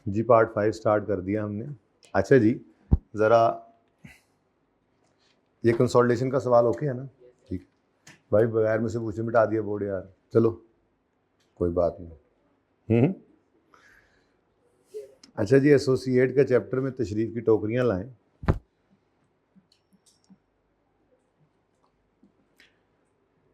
जी part 5 start कर दिया हमने। अच्छा जी, ज़रा ये कंसोलिडेशन का सवाल ओके है ना? ठीक भाई, बगैर मुझसे पूछे मिटा दिया बोर्ड यार। चलो कोई बात नहीं। अच्छा जी, एसोसिएट का चैप्टर में तशरीफ़ की टोकरियां लाएं।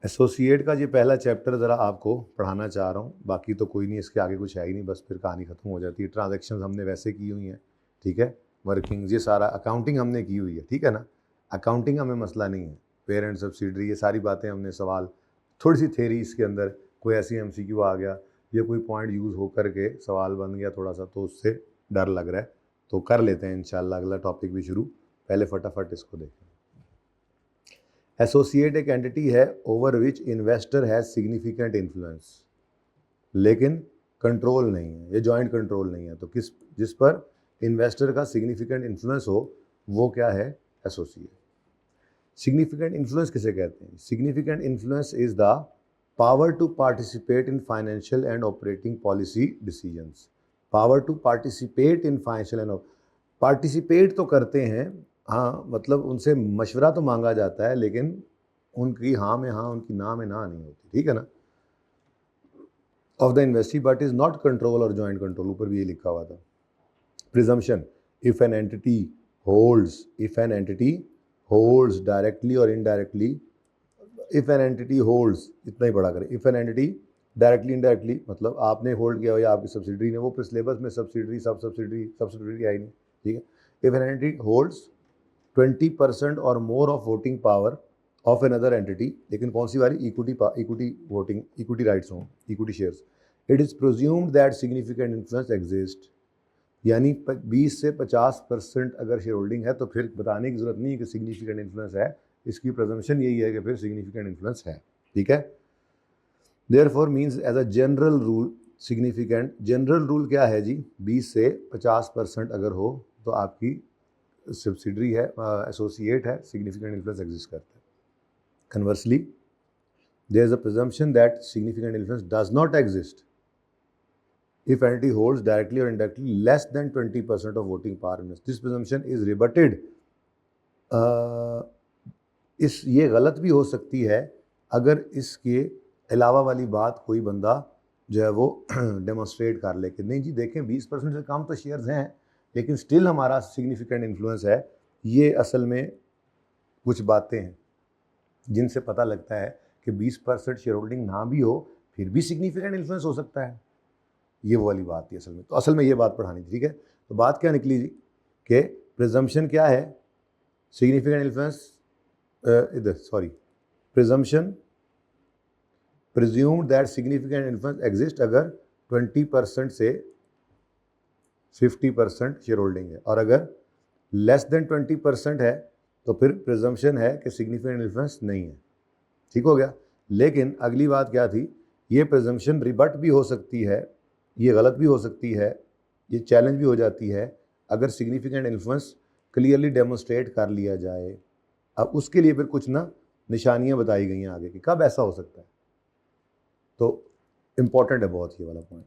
एसोसिएट का ये पहला चैप्टर ज़रा आपको पढ़ाना चाह रहा हूँ। बाकी तो कोई नहीं, इसके आगे कुछ है ही नहीं, बस फिर कहानी ख़त्म हो जाती है। ट्रांजैक्शंस हमने वैसे की हुई हैं, ठीक है। वर्किंग ये सारा अकाउंटिंग हमने की हुई है, ठीक है ना। अकाउंटिंग हमें मसला नहीं है। पेरेंट सब्सिडरी ये सारी बातें हमने सवाल, थोड़ी सी थेरी इसके अंदर, कोई ऐसी MCQ आ गया या कोई पॉइंट यूज़ होकर के सवाल बन गया थोड़ा सा, तो उससे डर लग रहा है, तो कर लेते हैं इंशाल्लाह। अगला टॉपिक भी शुरू, पहले फटाफट इसको देखें। एसोसिएट एक एंटिटी है over which investor has significant influence, लेकिन कंट्रोल नहीं है, ये जॉइंट कंट्रोल नहीं है। तो जिस पर इन्वेस्टर का सिग्निफिकेंट इन्फ्लुएंस हो वो क्या है? एसोसिएट। सिग्निफिकेंट इन्फ्लुएंस किसे कहते हैं? Significant influence is the power to participate in financial and operating policy decisions. Power to participate in financial and, participate तो करते हैं, हाँ, मतलब उनसे मशवरा तो मांगा जाता है, लेकिन उनकी हाँ में हाँ, उनकी ना में ना नहीं होती, ठीक है ना। Of the investee but is not control or joint control, ऊपर भी ये लिखा हुआ था। Presumption, if an entity holds, if an entity holds directly or indirectly, if an entity holds, इतना ही पढ़ा करें। If an entity directly indirectly, मतलब आपने होल्ड किया हो या आपकी सब्सिडरी ने, वो फिर सिलेबस में सब्सिडरी सब सब्सिडरी आई नहीं, ठीक है। If an entity holds 20% or more of voting power of another entity, लेकिन कौन सी वाली? इक्विटी वोटिंग, इक्विटी राइट्स हों, equity shares. It is presumed that significant influence exist, यानी 20 से 50% अगर शेयर होल्डिंग है तो फिर बताने की जरूरत नहीं है कि सिग्निफिकेंट इन्फ्लुएंस है। इसकी प्रेजम्पशन यही है कि फिर सिग्निफिकेंट इन्फ्लुएंस है, ठीक है। Therefore means as a general rule, significant general rule क्या है जी? 20 से 50% अगर हो तो आपकी सब्सिडरी है, एसोसिएट है, सिग्निफिकेंट इन्फ्लुएंस एग्जिस्ट करता है। Conversely, there is a presumption that significant influence does not exist if entity holds directly or indirectly less than 20% of voting power in this. This presumption is rebutted. ये गलत भी हो सकती है अगर इसके अलावा वाली बात कोई बंदा जो है वो डेमोन्स्ट्रेट कर ले कि नहीं जी देखें 20% से कम तो शेयर्स हैं, लेकिन स्टिल हमारा सिग्निफिकेंट इन्फ्लुएंस है। ये असल में कुछ बातें हैं जिनसे पता लगता है कि 20% शेयर होल्डिंग ना भी हो फिर भी सिग्निफिकेंट इन्फ्लुएंस हो सकता है। ये वो वाली बात थी असल में। तो असल में ये बात पढ़ानी थी, ठीक है। तो बात क्या निकली जी कि प्रिजम्पशन क्या है? सिग्निफिकेंट इन्फ्लुएंस, इधर sorry, presumption presumed that significant influence exist अगर 20% से 50% शेयर होल्डिंग है, और अगर लेस देन 20% है तो फिर प्रिजम्पशन है कि सिग्निफिकेंट इन्फ्लुएंस नहीं है, ठीक हो गया। लेकिन अगली बात क्या थी? ये प्रिजम्पशन रिबट भी हो सकती है, ये गलत भी हो सकती है, ये चैलेंज भी हो जाती है अगर सिग्निफिकेंट इन्फ्लुएंस क्लियरली डेमोन्स्ट्रेट कर लिया जाए। अब उसके लिए फिर कुछ ना निशानियां बताई गई हैं आगे कि कब ऐसा हो सकता है। तो इंपॉर्टेंट है बहुत ये वाला पॉइंट,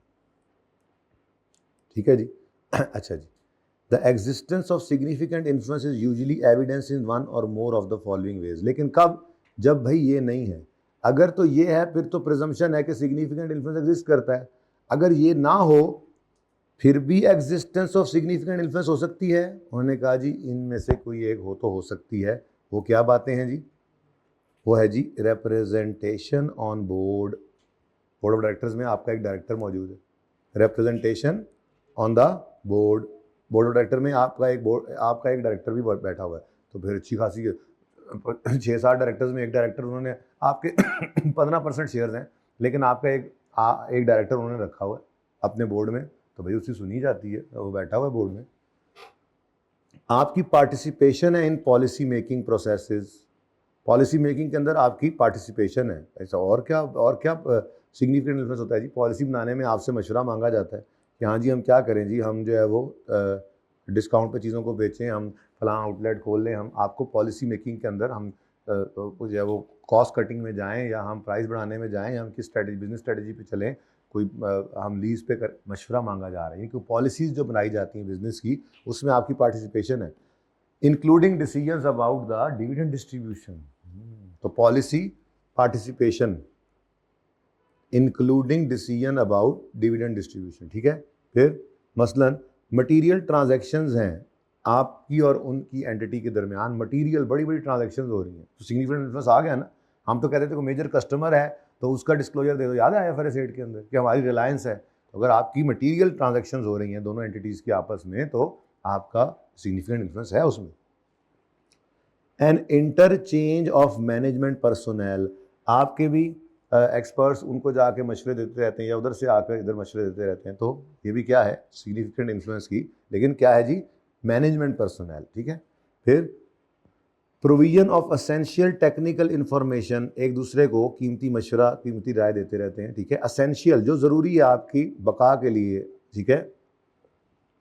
ठीक है जी। अच्छा जी, the existence of significant influence is usually evidence in one or more of the following ways. लेकिन कब? जब भाई ये नहीं है। अगर तो ये है फिर तो प्रिजम्पशन है कि सिग्निफिकेंट इन्फ्लुएंस एग्जिस्ट करता है। अगर ये ना हो फिर भी एग्जिस्टेंस ऑफ सिग्निफिकेंट इन्फ्लुएंस हो सकती है। उन्होंने कहा जी इनमें से कोई एक हो तो हो सकती है। वो क्या बातें हैं जी? वो है जी representation on board, board of directors में आपका एक डायरेक्टर मौजूद है, representation on the board, board of director में आपका एक डायरेक्टर भी बैठा हुआ है। तो फिर अच्छी खासी 6-7 डायरेक्टर्स में एक डायरेक्टर उन्होंने आपके 15% शेयर्स हैं, लेकिन आपका एक डायरेक्टर उन्होंने रखा हुआ है अपने बोर्ड में, तो भाई उसकी सुनी जाती है, वो बैठा हुआ है बोर्ड में। आपकी पार्टिसिपेशन है in policy making processes, policy making के अंदर आपकी पार्टिसिपेशन है। ऐसा और क्या सिग्निफिकेंट इन्फ्लुएंस होता है जी? पॉलिसी बनाने में आपसे मशवरा मांगा जाता है कि हाँ जी हम क्या करें जी, हम जो है वो डिस्काउंट पे चीज़ों को बेचें, हम फलां आउटलेट खोल लें, हम आपको पॉलिसी मेकिंग के अंदर हम जो है वो कॉस्ट कटिंग में जाएं, या हम प्राइस बढ़ाने में जाएं, या हम किस स्ट्रेटजी बिजनेस स्ट्रेटजी पे चलें, कोई हम लीज पे कर मशवरा मांगा जा रहा है, क्योंकि पॉलिसीज़ जो बनाई जाती हैं बिजनेस की उसमें आपकी पार्टिसिपेशन है, including decisions about the dividend distribution. तो policy participation including decision about dividend distribution, ठीक है। फिर मसलन मटीरियल ट्रांजैक्शंस हैं आपकी और उनकी एंटिटी के दरमियान, मटीरियल बड़ी बड़ी ट्रांजैक्शंस हो रही हैं, तो सिग्निफिकेंट इन्फ्लुएंस आ गया ना। हम तो कहते थे कोई मेजर कस्टमर है तो उसका डिस्क्लोजर दे दो, याद है IFRS 8 के अंदर कि हमारी रिलायंस है, तो अगर आपकी मटीरियल ट्रांजैक्शंस हो रही हैं दोनों एंटिटीज़ की आपस में तो आपका सिग्निफिकेंट इन्फ्लुएंस है उसमें। An interchange of management personnel, आपके भी एक्सपर्ट्स उनको जाके मशवरे देते रहते हैं या उधर से आकर इधर मशवरे देते रहते हैं, तो ये भी क्या है सिग्निफिकेंट इन्फ्लुएंस की, लेकिन क्या है जी, मैनेजमेंट पर्सोनेल, ठीक है। फिर provision of essential technical information, एक दूसरे को कीमती मशवरा कीमती राय देते रहते हैं, ठीक है। असेंशियल जो ज़रूरी है आपकी बका के लिए, ठीक है।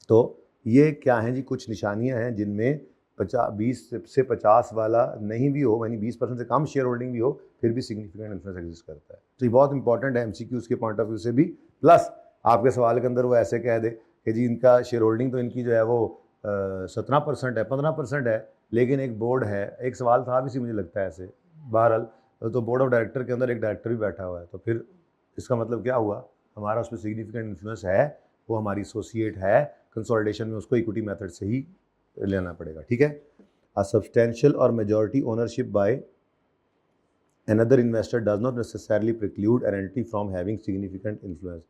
तो ये क्या है जी, कुछ निशानियां हैं जिनमें 20 से 50 वाला नहीं भी हो, यानी 20% से कम शेयर होल्डिंग भी हो, फिर भी सिग्निफिकेंट इन्फ्लुएंस एग्जिस्ट करता है। तो ये बहुत इंपॉर्टेंट है MCQs के पॉइंट ऑफ व्यू से भी। प्लस आपके सवाल के अंदर वो ऐसे कह दे कि जी इनका शेयर होल्डिंग तो इनकी जो है वो 17% है, 15% है, लेकिन एक बोर्ड है, एक सवाल था भी सी मुझे लगता है ऐसे, बहरहाल तो बोर्ड ऑफ डायरेक्टर के अंदर एक डायरेक्टर भी बैठा हुआ है, तो फिर इसका मतलब क्या हुआ, हमारा उसमें सिग्निफिकेंट इन्फ्लुएंस है, वो हमारी एसोसिएट है, कंसोलिडेशन में उसको इक्विटी मेथड से ही लेना पड़ेगा, ठीक है। अ सब्सटेंशियल और majority ownership by another investor does not necessarily preclude an entity from having significant influence.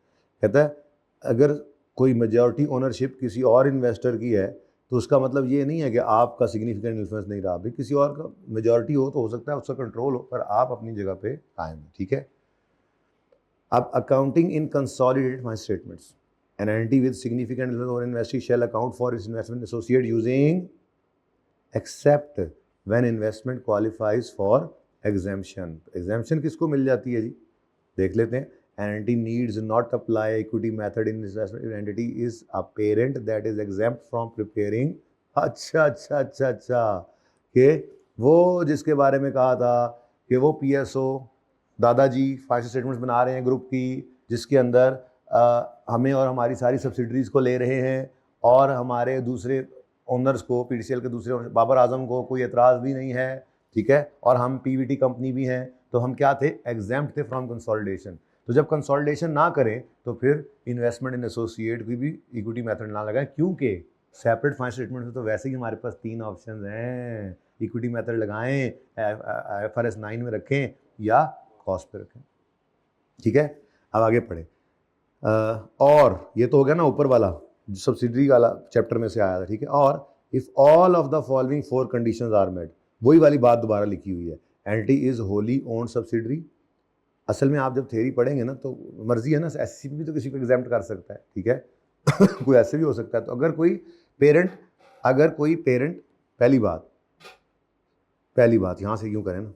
कहता है अगर कोई मेजॉरिटी ओनरशिप किसी और इन्वेस्टर की है तो उसका मतलब ये नहीं है कि आपका सिग्निफिकेंट इन्फ्लुएंस नहीं रहा, भाई किसी और का मेजॉरिटी हो तो हो सकता है उसका कंट्रोल हो, पर आप अपनी जगह पे कायम हैं, ठीक है। अब accounting in consolidated financial statements, an entity with significant influence over investee shall account for its investment associate using except when investment qualifies for exemption। exemption किसको मिल जाती है जी, देख लेते हैं। an entity needs not apply equity method in investment if entity is a parent that is exempt from preparing। अच्छा अच्छा अच्छा अच्छा, कि वो जिसके बारे में कहा था कि वो PSO दादाजी फाइनेंशियल स्टेटमेंट्स बना रहे हैं ग्रुप की, जिसके अंदर हमें और हमारी सारी सब्सिडरीज़ को ले रहे हैं और हमारे दूसरे ओनर्स को, PDCL के दूसरे बाबर आजम को कोई एतराज़ भी नहीं है, ठीक है, और हम PVT कंपनी भी हैं, तो हम क्या थे, एग्जेम्प्ट थे फ्रॉम कंसोलिडेशन। तो जब कंसोलिडेशन ना करें तो फिर इन्वेस्टमेंट इन एसोसिएट की भी इक्विटी मेथड ना लगाएं, क्योंकि सेपरेट फाइनेंशियल स्टेटमेंट में तो वैसे ही हमारे पास 3 ऑप्शन हैं, इक्विटी मेथड लगाएं, IFRS 9 में रखें या कॉस्ट पे रखें, ठीक है। अब आगे पढ़े। और ये तो हो गया ना ऊपर वाला जो सब्सिडरी वाला चैप्टर में से आया था, ठीक है। और if all of the following 4 conditions are met, वही वाली बात दोबारा लिखी हुई है, entity is wholly own subsidiary. असल में आप जब थ्योरी पढ़ेंगे ना तो मर्जी है ना, SCP भी तो किसी को एग्जाम्प्ट कर सकता है, ठीक है कोई ऐसे भी हो सकता है। तो अगर कोई पेरेंट पहली बात यहाँ से क्यों करें ना,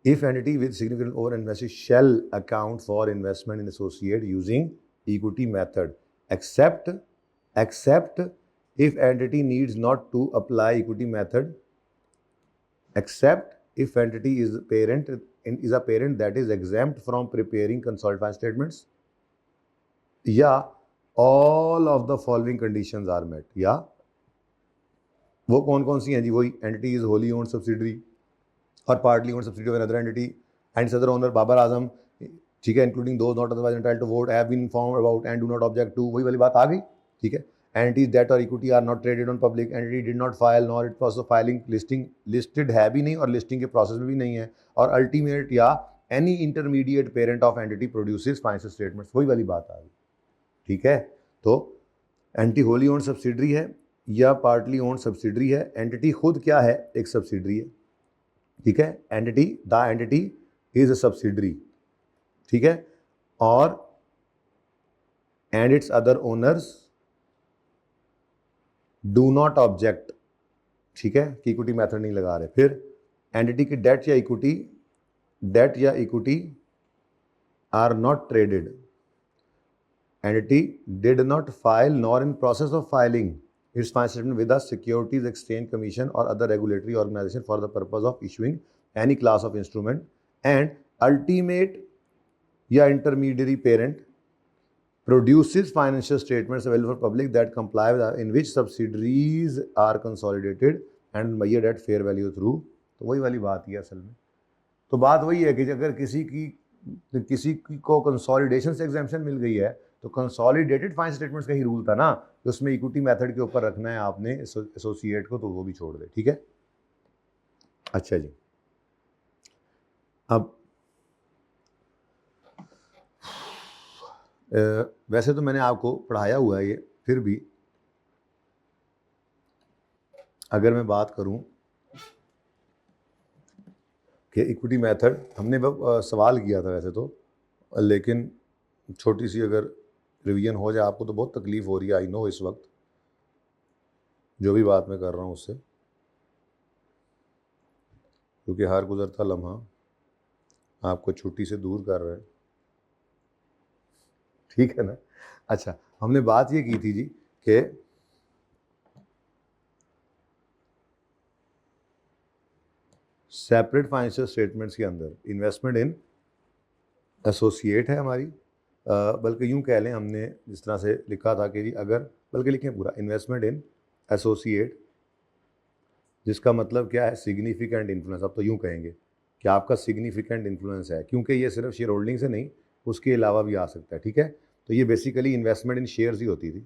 if entity with significant over investment shall account for investment in associate using equity method except if entity needs not to apply equity method, except if entity is a parent that is exempt from preparing consolidated statements, या all of the following conditions are met। या वो कौन कौन सी हैं जी, वही entity is wholly owned subsidiary or partly owned subsidiary of another entity and its other owner Babar Azam, ठीक है, including those not otherwise entitled to vote have been informed about and do not object to, वही वाली बात आ गई, ठीक है। entities debt or equity are not traded on public, entity did not file nor it process of filing listed है भी नहीं और listing के process में भी नहीं है, और ultimate या any intermediate parent of entity produces financial statements, वही वाली बात आ गई, ठीक है। तो एंटिटी होली ओन्ड सब्सिडरी है या पार्टली ओन्ड सब्सिडरी है, एंटिटी खुद क्या है, एक सब्सिडरी है, ठीक है। The entity is a subsidiary, ठीक है, और and it's other owners do not object, ठीक है, कि इक्विटी मेथड नहीं लगा रहे। फिर एंटिटी की डेट या equity are not traded, entity did not file nor in process of filing its financial statement with the Securities Exchange Commission or other regulatory organization for the purpose of issuing any class of instrument, and ultimate या intermediary parent produces financial statements available for public that comply with in which subsidiaries are consolidated and measured at fair value through, तो वही वाली बात ही है असल में। तो बात वही है कि अगर किसी को कंसोलिडेशन से एग्जाम्पशन मिल गई है तो कंसोलिडेटेड फाइनेंशियल स्टेटमेंट्स का ही रूल था ना कि उसमें इक्विटी मेथड के ऊपर रखना है आपने एसोसिएट को, तो वो भी छोड़ दे, ठीक है। अच्छा जी, अब वैसे तो मैंने आपको पढ़ाया हुआ है ये, फिर भी अगर मैं बात करूं कि इक्विटी मेथड, हमने सवाल किया था वैसे तो, लेकिन छोटी सी अगर रिवीजन हो जाए, आपको तो बहुत तकलीफ हो रही है, आई नो, इस वक्त जो भी बात मैं कर रहा हूँ उससे, क्योंकि हर गुजरता लम्हा आपको छुट्टी से दूर कर रहा है, ठीक है ना। अच्छा, हमने बात ये की थी जी कि सेपरेट फाइनेंशियल स्टेटमेंट्स के अंदर इन्वेस्टमेंट इन एसोसिएट है हमारी, बल्कि यूं कह लें, हमने जिस तरह से लिखा था कि जी अगर, बल्कि लिखें पूरा इन्वेस्टमेंट इन एसोसिएट, जिसका मतलब क्या है, सिग्निफिकेंट इन्फ्लुएंस। अब तो यूं कहेंगे कि आपका सिग्निफिकेंट इन्फ्लुएंस है, क्योंकि ये सिर्फ शेयर होल्डिंग से नहीं, उसके अलावा भी आ सकता है, ठीक है। तो ये बेसिकली इन्वेस्टमेंट इन शेयर्स ही होती थी।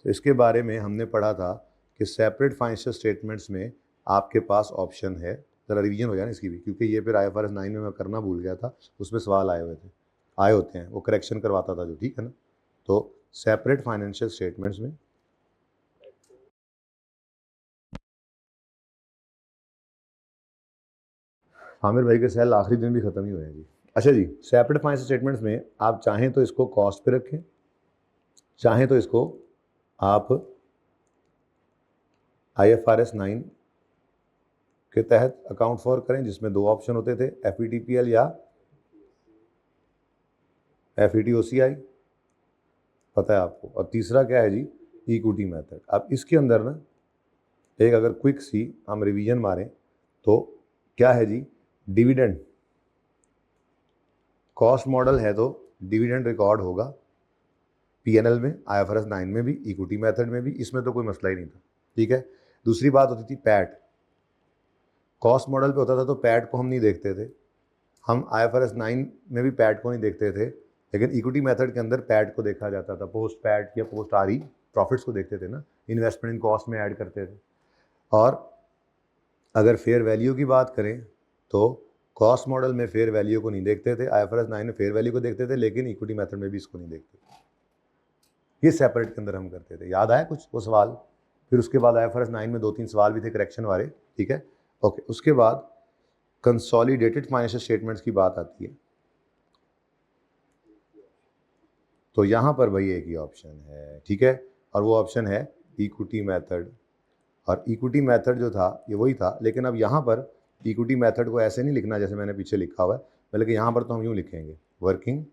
तो इसके बारे में हमने पढ़ा था कि सेपरेट फाइनेंशियल स्टेटमेंट्स में आपके पास ऑप्शन है, ज़रा रिवीजन हो जाए ना इसकी भी, क्योंकि ये फिर IFRS 9 में मैं करना भूल गया था, उसमें सवाल आए होते हैं, वो करेक्शन करवाता था जो, ठीक है ना। तो सेपरेट फाइनेंशियल स्टेटमेंट्स में आमिर भाई के सेल आखिरी दिन भी ख़त्म ही हुए हैं जी। अच्छा जी, सेपरेट फाइनेंशियल स्टेटमेंट्स में आप चाहें तो इसको कॉस्ट पे रखें, चाहें तो इसको आप IFRS 9 के तहत अकाउंट फॉर करें, जिसमें दो ऑप्शन होते थे, FETPL या FETOCI, पता है आपको, और तीसरा क्या है जी, इक्विटी मेथड। अब इसके अंदर ना एक अगर क्विक सी हम रिवीजन मारें तो क्या है जी, डिविडेंड कॉस्ट मॉडल है तो डिविडेंड रिकॉर्ड होगा PNL में, IFRS 9 में भी, इक्विटी मेथड में भी, इसमें तो कोई मसला ही नहीं था, ठीक है। दूसरी बात होती थी पैट, कॉस्ट मॉडल पे होता था तो पैट को हम नहीं देखते थे, हम IFRS 9 में भी पैट को नहीं देखते थे, लेकिन इक्विटी मेथड के अंदर पैट को देखा जाता था, पोस्ट पैट या पोस्ट RE प्रॉफिट्स को देखते थे ना, इन्वेस्टमेंट इन कॉस्ट में ऐड करते थे। और अगर फेयर वैल्यू की बात करें तो कॉस्ट मॉडल में फेयर वैल्यू को नहीं देखते थे, IFRS 9 में फेयर वैल्यू को देखते थे, लेकिन इक्विटी मेथड में भी इसको नहीं देखते थे। ये सेपरेट के अंदर हम करते थे, याद आया कुछ वो सवाल। फिर उसके बाद IFRS 9 में 2-3 सवाल भी थे करेक्शन वाले, ठीक है, ओके। उसके बाद कंसोलिडेटेड फाइनेंशियल स्टेटमेंट्स की बात आती है, तो यहाँ पर भाई एक ही ऑप्शन है, ठीक है, और वो ऑप्शन है इक्विटी मेथड। और इक्विटी मेथड जो था ये वही था, लेकिन अब यहाँ पर इक्विटी मेथड को ऐसे नहीं लिखना जैसे मैंने पीछे लिखा हुआ है, बल्कि यहाँ पर तो हम यूँ लिखेंगे, वर्किंग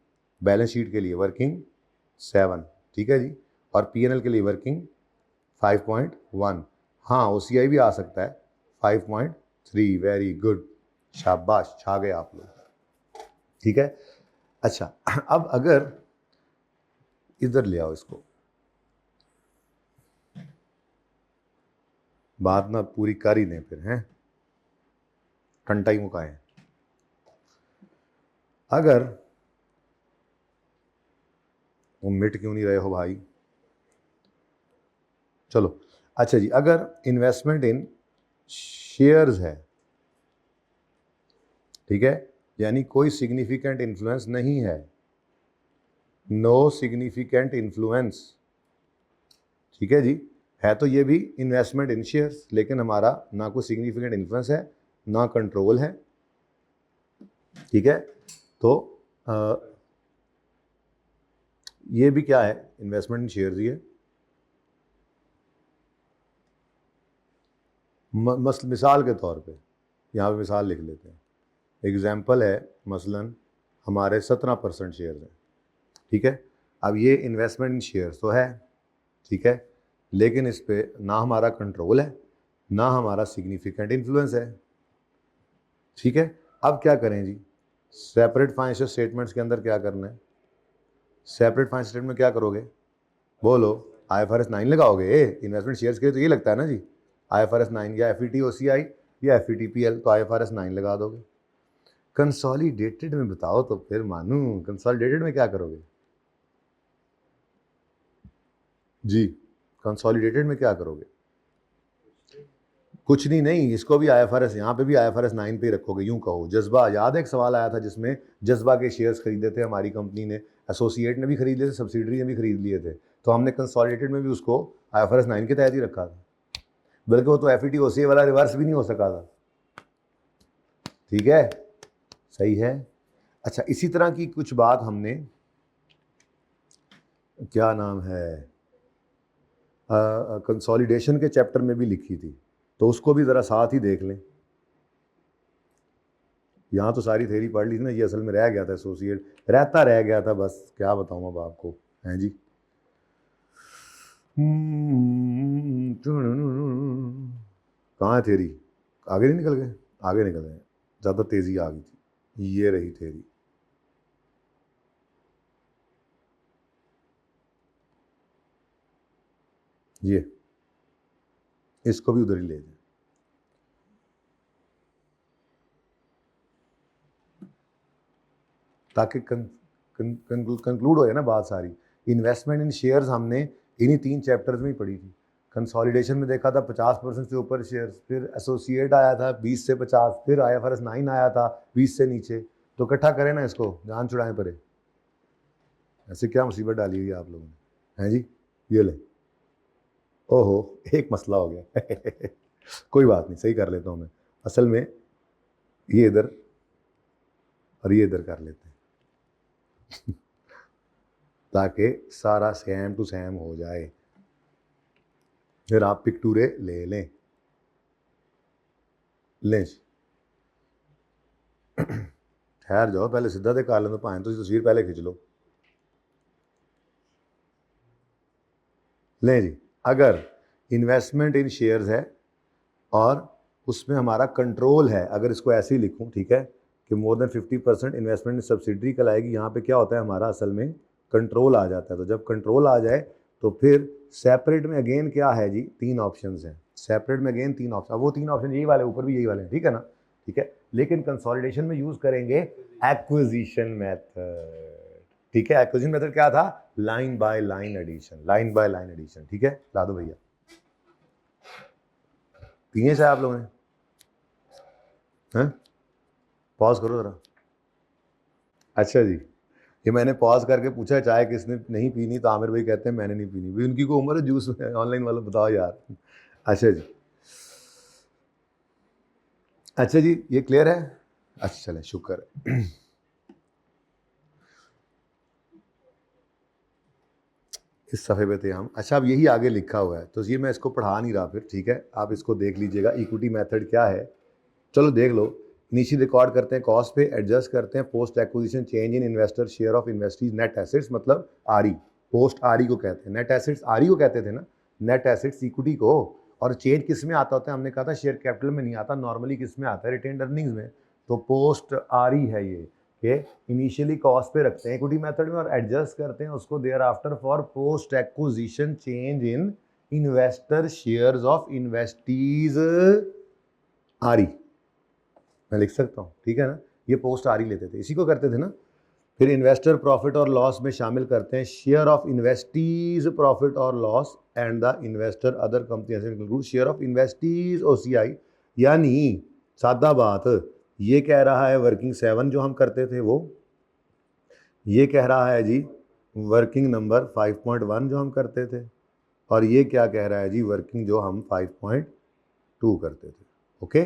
बैलेंस शीट के लिए वर्किंग 7, ठीक है जी, और PNL के लिए वर्किंग 5.1, हाँ OCI भी आ सकता है 5.3, वेरी गुड, शाबाश, छा गए आप लोग, ठीक है। अच्छा, अब अगर इधर ले आओ इसको, बात ना पूरी कर ही दें फिर, हैं ठंडा ही मुकाएं। अगर वो मिट क्यों नहीं रहे हो भाई, चलो। अच्छा जी, अगर इन्वेस्टमेंट इन शेयर्स है, ठीक है, यानी कोई सिग्निफिकेंट इन्फ्लुएंस नहीं है, नो सिग्निफिकेंट इन्फ्लुएंस, ठीक है जी, है तो ये भी इन्वेस्टमेंट इन शेयर्स, लेकिन हमारा ना कोई सिग्निफिकेंट इन्फ्लुएंस है, ना कंट्रोल है, ठीक है। तो ये भी क्या है, इन्वेस्टमेंट इन शेयर्स ही है। मिसाल के तौर पे यहाँ पे मिसाल लिख लेते हैं, एग्जाम्पल है, मसलन हमारे 17% शेयर्स हैं, ठीक है। अब ये इन्वेस्टमेंट इन शेयर्स तो है, ठीक है, लेकिन इस पर ना हमारा कंट्रोल है, ना हमारा सिग्निफिकेंट इन्फ्लुएंस है, ठीक है। अब क्या करें जी, सेपरेट फाइनेंशियल स्टेटमेंट्स के अंदर क्या करना है? सेपरेट फाइनेंशियल स्टेटमेंट में क्या करोगे? बोलो। IFRS 9 लगाओगे? इन्वेस्टमेंट शेयर्स के लिए तो ये लगता है ना जी, IFRS 9 या FET OCI या FETPL, तो IFRS 9 लगा दोगे। कंसोलिडेटेड में बताओ तो फिर मानूं, कंसोलिडेटेड में क्या करोगे जी? कंसोलिडेटेड में क्या करोगे? कुछ नहीं, इसको भी IFRS, यहाँ पे भी IFRS 9 पे ही रखोगे। यूं कहो, जज्बा, याद है एक सवाल आया था जिसमें जज्बा के शेयर्स खरीदे थे हमारी कंपनी ने, एसोसिएट ने भी खरीद लिए थे, सब्सिडरी ने भी खरीद लिए थे, तो हमने कंसोलिडेटेड में भी उसको IFRS 9 के तहत ही रखा था, बल्कि वो तो FET OCI वाला रिवर्स भी नहीं हो सका था। ठीक है, सही है। अच्छा, इसी तरह की कुछ बात हमने, क्या नाम है, कंसोलिडेशन के चैप्टर में भी लिखी थी, तो उसको भी ज़रा साथ ही देख लें। यहाँ तो सारी थ्योरी पढ़ ली थी ना, ये असल में रह गया था, एसोसिएट रहता रह गया था, बस क्या बताऊँ अब आपको, हैं जी। कहाँ है थ्योरी? आगे नहीं निकल गए? आगे निकल गए, ज़्यादा तेज़ी आ गई थी। ये रही थ्योरी। ये इसको भी उधर ही ले जाए, ताकि कंक्लूड हो जाए ना बात सारी। इन्वेस्टमेंट इन शेयर्स हमने इन्हीं 3 चैप्टर्स में ही पढ़ी थी। कंसोलिडेशन में देखा था 50% से ऊपर शेयर्स, फिर एसोसिएट आया था 20 से 50, फिर IFRS 9 आया था 20 से नीचे। तो इकट्ठा करें ना इसको, जान छुड़ाएं परे। ऐसे क्या मुसीबत डाली हुई आप लोगों ने, हैं जी? ये ले, ओहो, एक मसला हो गया। कोई बात नहीं, सही कर लेता हूँ मैं। असल में ये इधर और ये इधर कर लेते हैं, ताकि सारा सेम टू सेम हो जाए, फिर आप पिक्टूरे ले लें। ठहर जाओ, पहले सीधा दिखा लो, तो भाएं तो तस्वीर पहले खींच लो। लें जी, अगर इन्वेस्टमेंट इन शेयर्स है और उसमें हमारा कंट्रोल है, अगर इसको ऐसे ही लिखूं, ठीक है, कि मोर देन 50% इन्वेस्टमेंट इन सब्सिडरी कल आएगी, यहाँ पे क्या होता है हमारा असल में कंट्रोल आ जाता है। तो जब कंट्रोल आ जाए तो फिर सेपरेट में अगेन क्या है जी, 3 ऑप्शंस हैं। सेपरेट में अगेन 3 ऑप्शन, वो 3 ऑप्शन यही वाले, ऊपर भी यही वाले हैं, ठीक है ना? ठीक है, लेकिन कंसोलिडेशन में यूज करेंगे एक्विजिशन मेथड। ठीक है, एक्विजिशन मेथड क्या था? Line by line addition, line by line addition. ठीक है, ला दो भैया, पिए चाहे आप लोगों ने? हैं? पॉज करो जरा। अच्छा जी, ये मैंने पॉज करके पूछा चाय किसने नहीं पीनी, तो आमिर भाई कहते हैं मैंने नहीं पीनी। भाई उनकी को उम्र है, जूस ऑनलाइन वालों बताओ यार। अच्छा जी, अच्छा जी, ये क्लियर है? अच्छा चले, शुक्र है। इस सफ़े पे थे हम। अच्छा, अब यही आगे लिखा हुआ है, तो ये मैं इसको पढ़ा नहीं रहा फिर, ठीक है, आप इसको देख लीजिएगा। इक्विटी मेथड क्या है, चलो देख लो। इनिशियल रिकॉर्ड करते हैं कॉस्ट पे, एडजस्ट करते हैं post acquisition change in investor share of investees net assets, मतलब RE, पोस्ट RE को कहते हैं। नेट एसेट्स RE को कहते थे ना, नेट एसेट्स इक्विटी को। और चेंज किस में आता होता है? हमने कहा था शेयर कैपिटल में नहीं आता, नॉर्मली किस में आता है? रिटेन्ड अर्निंग्स में। तो पोस्ट RE है ये, कि इनिशियली कॉस्ट पे रखते हैं इक्विटी मेथड में और एडजस्ट करते हैं उसको thereafter for post acquisition change in investor shares of investees RE। मैं लिख सकता हूँ, ठीक है ना? ये पोस्ट RE लेते थे, इसी को करते थे ना। फिर इन्वेस्टर प्रॉफिट और लॉस में शामिल करते हैं शेयर ऑफ इन्वेस्टीज प्रॉफिट और loss and the investor other company share of investees OCI। यानी सादा बात, ये कह रहा है वर्किंग 7 जो हम करते थे वो, ये कह रहा है जी वर्किंग नंबर 5.1 जो हम करते थे, और ये क्या कह रहा है जी, वर्किंग जो हम 5.2 करते थे। ओके,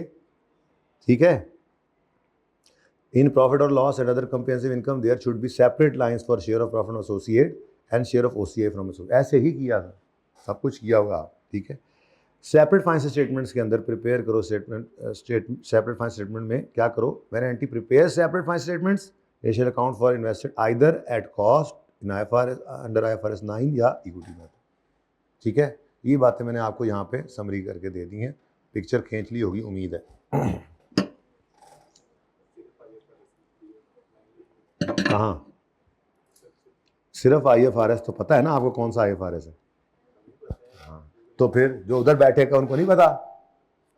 ठीक है। In profit or loss and other comprehensive income, there should be separate lines for share of profit of associate and share of OCI from associate। ऐसे ही किया था, सब कुछ किया होगा आप, ठीक है। सेपरेट फाइनेंशियल स्टेटमेंट्स के अंदर प्रिपेयर करो सेपरेट फाइनेंशियल स्टेटमेंट में क्या करो? When entity prepare separate financial statements, they shall account for invested either at cost in IFRS under IFRS 9 या इक्विटी मेथड। ठीक है, ये बातें मैंने आपको यहाँ पे समरी करके दे दी हैं, पिक्चर खींच ली होगी उम्मीद है। कहाँ? सिर्फ IFRS तो पता है ना आपको, कौन सा IFRS है? हाँ, तो फिर जो उधर बैठे का उनको नहीं पता?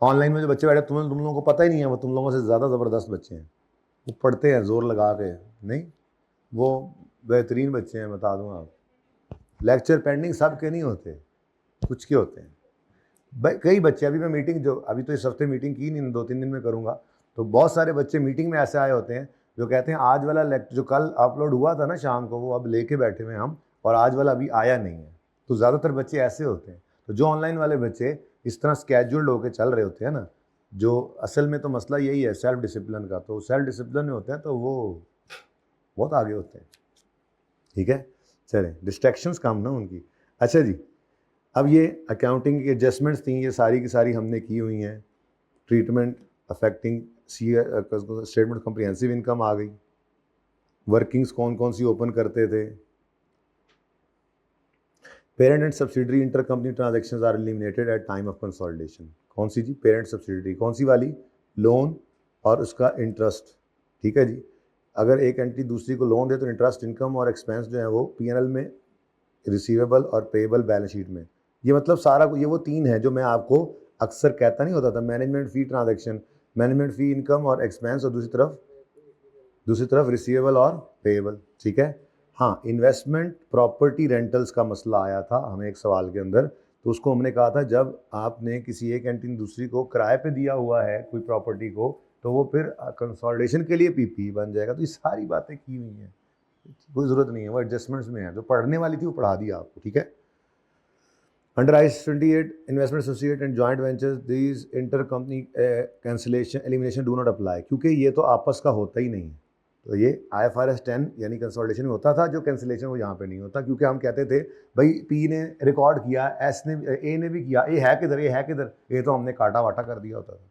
ऑनलाइन में जो बच्चे बैठे तुम लोगों को पता ही नहीं है, वो तुम लोगों से ज़्यादा ज़बरदस्त बच्चे हैं, वो पढ़ते हैं ज़ोर लगा के, नहीं वो बेहतरीन बच्चे हैं, बता दूँ आप। लेक्चर पेंडिंग सब के नहीं होते, कुछ के होते हैं। कई बच्चे, अभी मैं मीटिंग जो अभी तो इस हफ्ते मीटिंग की नहीं, 2-3 दिन में करूँगा, तो बहुत सारे बच्चे मीटिंग में ऐसे आए होते हैं जो कहते हैं आज वाला लेक्चर जो कल अपलोड हुआ था ना शाम को, वो अब लेके बैठे हुए हम, और आज वाला अभी आया नहीं है। तो ज़्यादातर बच्चे ऐसे होते हैं। तो जो ऑनलाइन वाले बच्चे इस तरह स्केड्यूल्ड होकर चल रहे होते हैं ना, जो असल में तो मसला यही है सेल्फ डिसिप्लिन का, तो सेल्फ डिसिप्लिन में होते हैं तो वो बहुत आगे होते हैं। ठीक है, चलें, डिस्ट्रैक्शंस कम ना उनकी। अच्छा जी, अब ये अकाउंटिंग की एडजस्टमेंट्स थी, ये सारी की सारी हमने की हुई हैं। Treatment affecting statement comprehensive income आ गई। वर्किंग्स कौन कौन सी ओपन करते थे। Parent and subsidiary inter company transactions are eliminated at time of consolidation. कौन सी जी? Parent subsidiary. कौन सी वाली? लोन और उसका इंटरेस्ट। ठीक है जी, अगर एक एंटिटी दूसरी को लोन दे तो इंटरेस्ट इनकम और एक्सपेंस जो है वो P&L में, रिसीवेबल और पेएबल बैलेंस शीट में। ये मतलब सारा ये वो तीन है जो मैं आपको अक्सर कहता नहीं होता था, मैनेजमेंट फ़ी ट्रांजैक्शन, मैनेजमेंट फ़ी इनकम और एक्सपेंस, और दूसरी तरफ रिसीवेबल और पेएबल। ठीक है, हाँ, इन्वेस्टमेंट प्रॉपर्टी रेंटल्स का मसला आया था हमें एक सवाल के अंदर, तो उसको हमने कहा था जब आपने किसी एक एंटिटी दूसरी को किराए पे दिया हुआ है कोई प्रॉपर्टी को, तो वो फिर कंसोलिडेशन के लिए PPE बन जाएगा। तो ये सारी बातें की हुई हैं, कोई ज़रूरत नहीं है, वो एडजस्टमेंट्स में है, जो पढ़ने वाली थी वो पढ़ा दिया आपको। ठीक है, under IAS 28 investment associate and joint ventures these inter company cancellation elimination do not apply, क्योंकि ये तो आपस का होता ही नहीं है। तो ये IFRS 10 यानी कंसोलिडेशन में होता था, जो कैंसिलेशन वो यहाँ पे नहीं होता, क्योंकि हम कहते थे भाई P ने रिकॉर्ड किया, A ने भी किया, ए है किधर, ये है किधर, ये तो हमने काटा वाटा कर दिया होता था।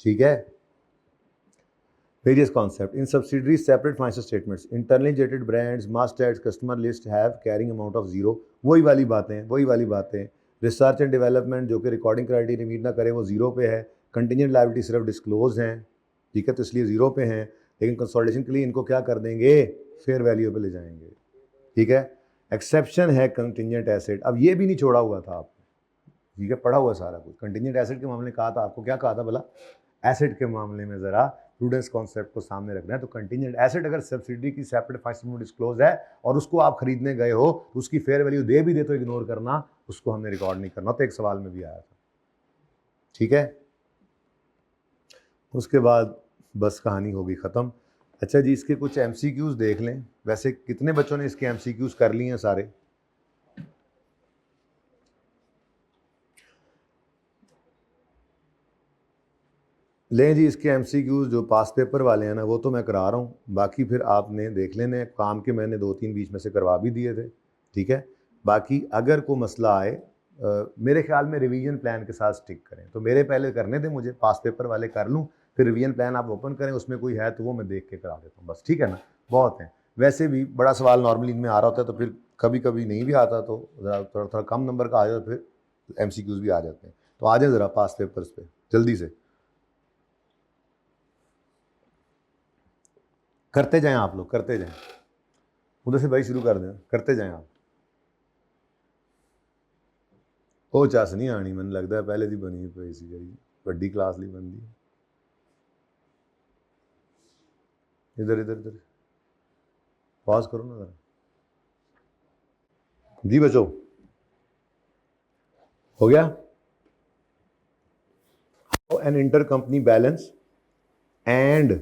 ठीक है, various concept in subsidiaries separate financial statements internally generated brands must add customer list have carrying amount of 0। वही वाली बातें रिसर्च एंड डेवलपमेंट जो कि रिकॉर्डिंग क्राइटेरिया मीट ना करे वो 0 पे है। कंटिजेंट लायबिलिटी सिर्फ डिस्क्लोज हैं, ठीक है, तो इसलिए 0 पे हैं, लेकिन कंसोलिडेशन के लिए इनको क्या कर देंगे, फेयर वैल्यू पे ले जाएंगे। ठीक है, एक्सेप्शन है कंटिजेंट एसेट, अब ये भी नहीं छोड़ा हुआ था आपको, ठीक है, पढ़ा हुआ सारा कुछ। कंटिजेंट एसेट के मामले में कहा था आपको, क्या कहा था भला, एसेट के मामले में ज़रा प्रूडेंस कॉन्सेप्ट को सामने रखना है। तो कंटिजेंट एसेट अगर सब्सिडी की सेपरेट फाइनेंशियल में डिस्क्लोज है और उसको आप खरीदने गए हो तो उसकी फेयर वैल्यू दे भी दे तो इग्नोर करना, उसको हमने रिकॉर्ड नहीं करना। तो एक सवाल में भी आया था। ठीक है, उसके बाद बस कहानी होगी ख़त्म। अच्छा जी, इसके कुछ MCQs देख लें। वैसे कितने बच्चों ने इसके MCQs कर लिए हैं सारे? लें जी, इसके MCQs जो पास पेपर वाले हैं ना, वो तो मैं करा रहा हूँ, बाकी फिर आपने देख लेने, काम के मैंने 2-3 बीच में से करवा भी दिए थे। ठीक है, बाकी अगर कोई मसला आए, मेरे ख्याल में रिवीजन प्लान के साथ स्टिक करें। तो मेरे पहले करने दें, मुझे पास पेपर वाले कर लूँ, फिर रिवीजन प्लान आप ओपन करें, उसमें कोई है तो वो मैं देख के करा देता हूँ बस। ठीक है ना, बहुत है। वैसे भी बड़ा सवाल नॉर्मली इनमें आ रहा होता है, तो फिर कभी कभी नहीं भी आता, तो ज़रा थोड़ा थोड़ा कम नंबर का आ जाए तो फिर MCQs भी आ जाते हैं। तो आ जाए ज़रा पास पेपर्स पे जल्दी से, करते जाएं आप लोग, करते जाएं, उधर से भाई शुरू कर दें, करते जाएं आप। ਉਹ ਚੱਸ नहीं आनी, मैंने लगता है पहले दी बनी पई सी जी, ਵੱਡੀ क्लास ਲਈ बनती। इधर इधर इधर पॉज करो ना ज़रा जी बच्चों, हो गया। An inter company balance and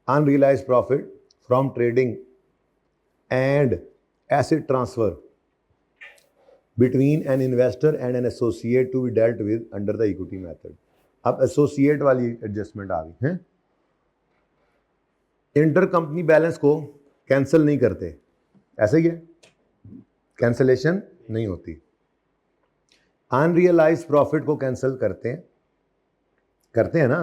unrealised profit from trading and asset transfer between an investor and an associate to be dealt with under the equity method। अब एसोसिएट वाली एडजस्टमेंट आ गई है। इंटर कंपनी बैलेंस को cancel नहीं करते, ऐसे ही है, cancellation नहीं होती। अनरियलाइज्ड प्रॉफिट को कैंसिल करते हैं ना।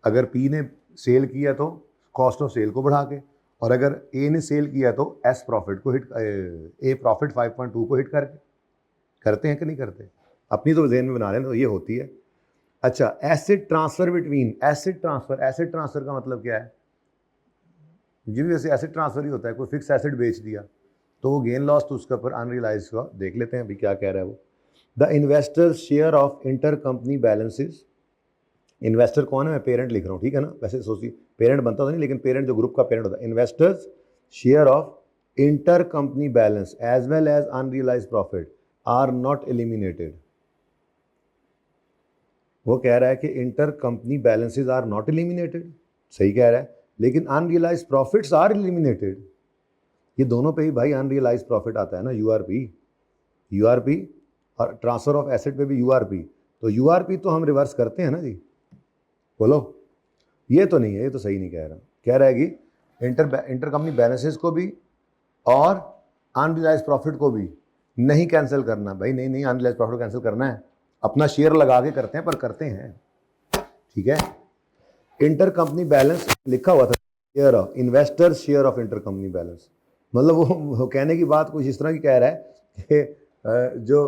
अगर P ने सेल किया तो कॉस्ट ऑफ सेल को बढ़ा के, और अगर A ने सेल किया तो S प्रॉफिट को हिट, A प्रॉफिट 5.2 को हिट करके। करते हैं कि नहीं करते? अपनी तो ज़हन में बना रहे हैं, तो ये होती है। अच्छा, asset transfer between, asset transfer का मतलब क्या है? ये भी वैसे एसेट ट्रांसफर ही होता है, कोई फिक्स एसेट बेच दिया तो वो गेन लॉस तो उसके ऊपर अनरियलाइज का देख लेते हैं अभी क्या कह रहा है वो। The investor share of inter company balances, investor कौन है, मैं पेरेंट लिख रहा हूँ, ठीक है ना, वैसे सोचिए पेरेंट बनता तो नहीं, लेकिन पेरेंट जो ग्रुप का पेरेंट होता है, investors share of inter company balance as well as unrealise profit are not eliminated. वो कह रहा है कि inter company balances are not eliminated, सही कह रहा है, लेकिन अनरियलाइज प्रॉफिट्स आर एलिमिनेटेड। ये दोनों पे ही भाई अनरियलाइज प्रॉफिट आता है ना, यूआरपी और ट्रांसफर ऑफ एसेट पे भी यूआरपी, तो यूआरपी तो हम रिवर्स करते हैं ना जी, बोलो। ये तो नहीं है, ये तो सही नहीं कह रहा, कह रहा है कि इंटर कंपनी बैलेंसेस को भी और अनरियलाइज प्रॉफिट को भी नहीं कैंसिल करना भाई, नहीं अनरियलाइज प्रॉफिट कैंसिल करना है, अपना शेयर लगा के करते हैं, पर करते हैं, ठीक है। इंटर कंपनी बैलेंस लिखा हुआ था, share of investor share of inter company balance, मतलब वो कहने की बात कुछ इस तरह की कह रहा है कि जो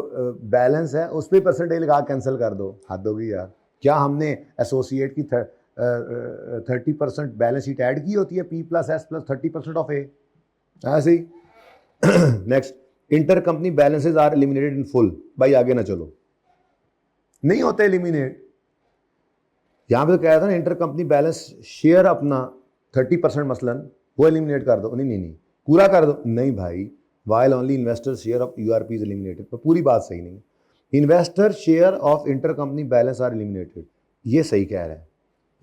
बैलेंस है उस पर परसेंटेज लगा कैंसिल कर दो, हद होगी यार। क्या हमने एसोसिएट की 30% बैलेंस शीट ऐड की होती है, P+S+ 30% ऑफ ए, ऐसे ही। Next, inter company balances are eliminated in full, भाई आगे ना चलो, नहीं होते एलिमिनेट। यहां पे तो कह रहा था ना इंटर कंपनी बैलेंस शेयर अपना 30% मसलन वो एलिमिनेट कर दो, नहीं पूरा कर दो, नहीं भाई, while only investor share of URP is eliminated, तो पूरी बात सही नहीं है। Investor share of inter company balance are eliminated, ये सही कह रहा है,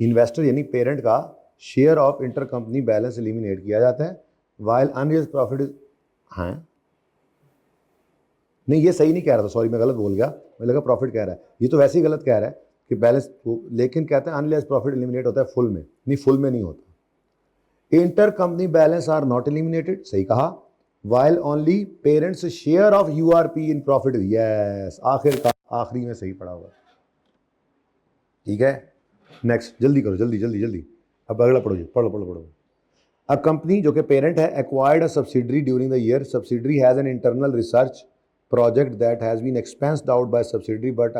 इन्वेस्टर यानी पेरेंट का share of inter company balance eliminate किया जाता है, वाइल अनरियलाइज्ड प्रॉफिट इज, हाँ नहीं ये सही नहीं कह रहा था, सॉरी मैं गलत बोल गया, मुझे लगा प्रॉफिट कह रहा है, ये तो वैसे ही गलत कह रहा है कि बैलेंस, लेकिन कहते हैं अनरियलाइज्ड प्रॉफिट एलिमिनेट होता है फुल में, नहीं फुल में नहीं होता। Inter company balance are not eliminated, सही कहा, while only parents share of URP in profit, yes आखिर का आखिरी में सही पड़ा हुआ, ठीक है। नेक्स्ट जल्दी करो, जल्दी, अब अगला पढ़ो। अ कंपनी जो कि पेरेंट है acquired a subsidiary during the year, subsidiary has an internal research project that has been expensed out by subsidiary but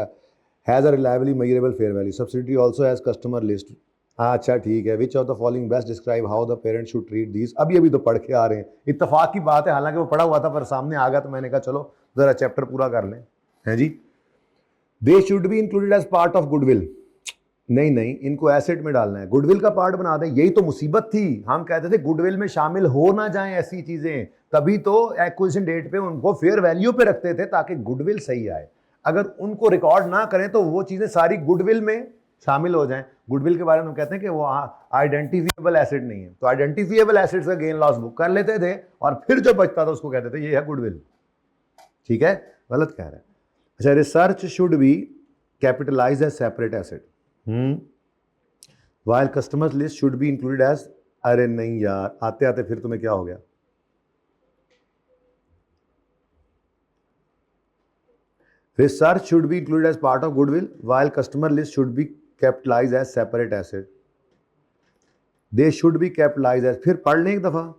has a reliably measurable fair value. Subsidiary also has customer list. अच्छा ठीक है, which of the following best describe how the parent should treat these? अभी तो पढ़ के आ रहे हैं, इत्तेफाक की बात है, हालांकि वो पढ़ा हुआ था पर सामने आ गया तो मैंने कहा चलो जरा चैप्टर पूरा कर लें, हैं जी। They should be included as part of goodwill. नहीं इनको एसेट में डालना है, गुडविल का पार्ट बना दें, यही तो मुसीबत थी, हम कहते थे गुडविल में शामिल हो ना जाएं ऐसी चीजें, तभी तो एक्विजिशन डेट पे उनको फेयर वैल्यू पे रखते थे ताकि गुडविल सही आए। अगर उनको रिकॉर्ड ना करें तो वो चीजें सारी गुडविल में शामिल हो जाएं। गुडविल के बारे में हम कहते हैं कि वो आइडेंटिफिएबल एसेट नहीं है, तो आइडेंटिफिएबल एसेट्स का गेन लॉस बुक कर लेते थे और फिर जो बचता था उसको कहते थे ये है गुडविल, ठीक है, गलत कह रहा है। अच्छा, research should be capitalise as separate asset, while customers list should be included as, अरे नहीं यार, आते आते फिर तुम्हें क्या हो गया, research should be included as part of goodwill while customer list should be capitalise as separate asset, they should be capitalise as, फिर पढ़ लें एक दफा,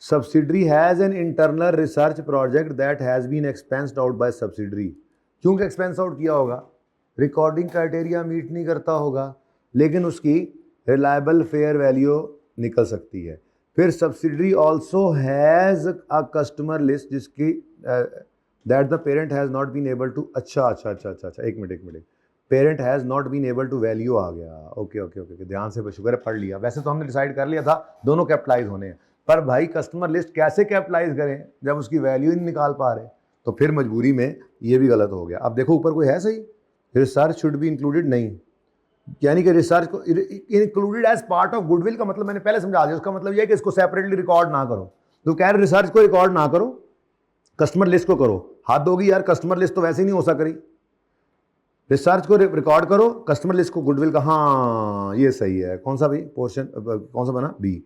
subsidiary has an internal research project that has been expensed out by subsidiary, क्यों expense out किया होगा, recording criteria meet नहीं करता होगा, लेकिन उसकी रिलायबल फेयर वैल्यू निकल सकती है। फिर subsidiary also has a customer list जिसकी that the parent has not been able to, अच्छा, एक minute, parent has not been able to value आ गया, ओके, ध्यान से शुक्र है पढ़ लिया, वैसे तो हमने डिसाइड कर लिया था दोनों कैपिटलाइज होने हैं, पर भाई कस्टमर लिस्ट कैसे कैपिटलाइज करें जब उसकी वैल्यू ही नहीं निकाल पा रहे, तो फिर मजबूरी में ये भी गलत हो गया। अब देखो ऊपर कोई है सही, रिसर्च शुड बी इंक्लूडेड, नहीं, यानी कि रिसर्च को included as part of goodwill का मतलब मैंने पहले समझा दिया, उसका मतलब यह है कि इसको सेपरेटली रिकॉर्ड ना करो, तो कह रहे रिसर्च को रिकॉर्ड ना करो, कस्टमर लिस्ट को करो, हाथ दोगी यार, कस्टमर लिस्ट तो वैसे ही नहीं हो सक रही, रिसर्च को रिकॉर्ड करो, कस्टमर लिस्ट को गुडविल का, हाँ ये सही है, कौन सा भाई पोर्शन, कौन सा बना बी,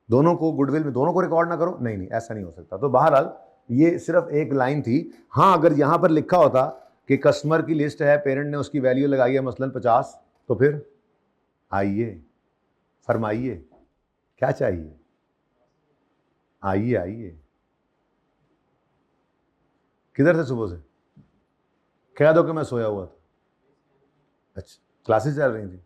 दोनों को गुडविल में दोनों को रिकॉर्ड ना करो, नहीं ऐसा नहीं हो सकता। तो बहरहाल ये सिर्फ एक लाइन थी, हाँ अगर यहां पर लिखा होता कि कस्टमर की लिस्ट है, पेरेंट ने उसकी वैल्यू लगाई है मसलन 50, तो फिर आइए फरमाइए क्या चाहिए, आइए किधर थे सुबह से, कह दो कि मैं सोया हुआ था, अच्छा क्लासेस चल रही थी,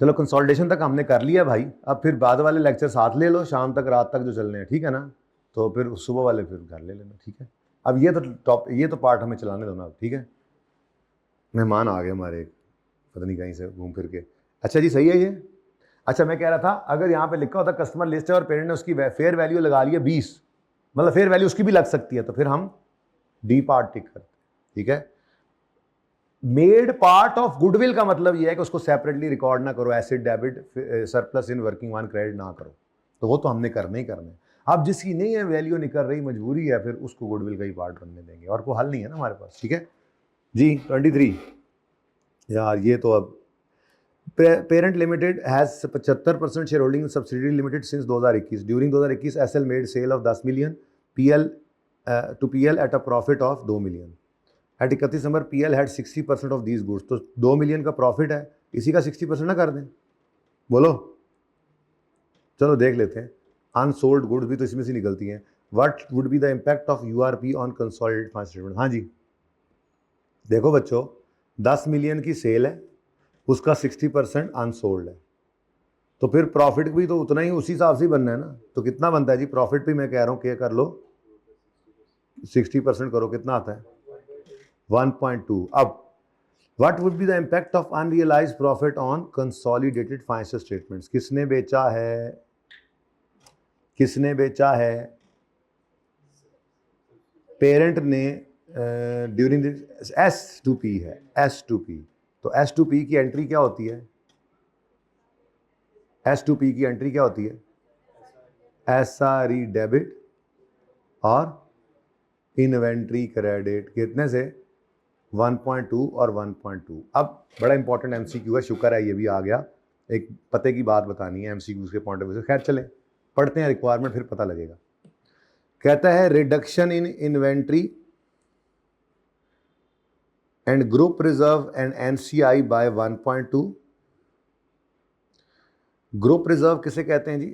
चलो कंसोलिडेशन तक हमने कर लिया भाई, अब फिर बाद वाले लेक्चर साथ ले लो, शाम तक रात तक जो चलने हैं, ठीक है ना। तो फिर सुबह वाले फिर घर ले लेना, ठीक है। अब ये तो पार्ट हमें चलाने दो ना, ठीक है। मेहमान आ गए हमारे, पता नहीं कहीं से घूम फिर के। अच्छा जी, सही है ये। अच्छा, मैं कह रहा था अगर यहाँ पे लिखा होता कस्टमर लिस्ट है और पेरेंट ने उसकी फेयर वैल्यू लगा लिया 20, मतलब फेयर वैल्यू उसकी भी लग सकती है, तो फिर हम डी पार्ट टिक करते, ठीक है। मेड पार्ट ऑफ गुडविल का मतलब यह है कि उसको सेपरेटली रिकॉर्ड ना करो, asset debit surplus in working one credit ना करो, तो वो तो हमने करने ही करने। अब जिसकी नहीं है वैल्यू निकल रही, मजबूरी है, फिर उसको गुडविल का ही पार्ट बनने देंगे, और कोई हल नहीं है ना हमारे पास, ठीक है जी। 23 यार, ये तो अब parent limited has 75% share holding in subsidiary limited since 2021। During 2021 SL made sale of 10 million PL to PL at a profit of 2 million. At 31 December PL had 60% of these goods. तो 2 मिलियन का profit है, इसी का 60% ना कर दें, बोलो। चलो देख लेते हैं, अनसोल्ड गुड्स भी तो इसमें से निकलती हैं। What would be the impact of URP on consolidated financial statement. हाँ जी, देखो बच्चों, 10 मिलियन की सेल है, उसका 60% अनसोल्ड है, तो फिर प्रॉफिट भी तो उतना ही उसी हिसाब से बनना है ना। तो कितना बनता है जी प्रॉफिट भी, मैं कह रहा हूँ क्या कर लो, 60% करो, कितना आता है 1.2। अब what would be the impact of unrealised profit on consolidated financial statements. किसने बेचा है, किसने बेचा है, पेरेंट ने ड्यूरिंग S2P है, S2P। तो S2P की एंट्री क्या होती है, S2P की एंट्री क्या होती है, SRE डेबिट और इन्वेंट्री क्रेडिट, कितने से 1.2 और 1.2। अब बड़ा इंपॉर्टेंट MCQ है, शुक्र है ये भी आ गया, एक पते की बात बतानी है MCQ के पॉइंट ऑफ व्यू से। खैर चलें पढ़ते हैं रिक्वायरमेंट, फिर पता लगेगा। कहता है reduction in inventory and group reserve and NCI by 1.2। Group reserve किसे कहते हैं जी,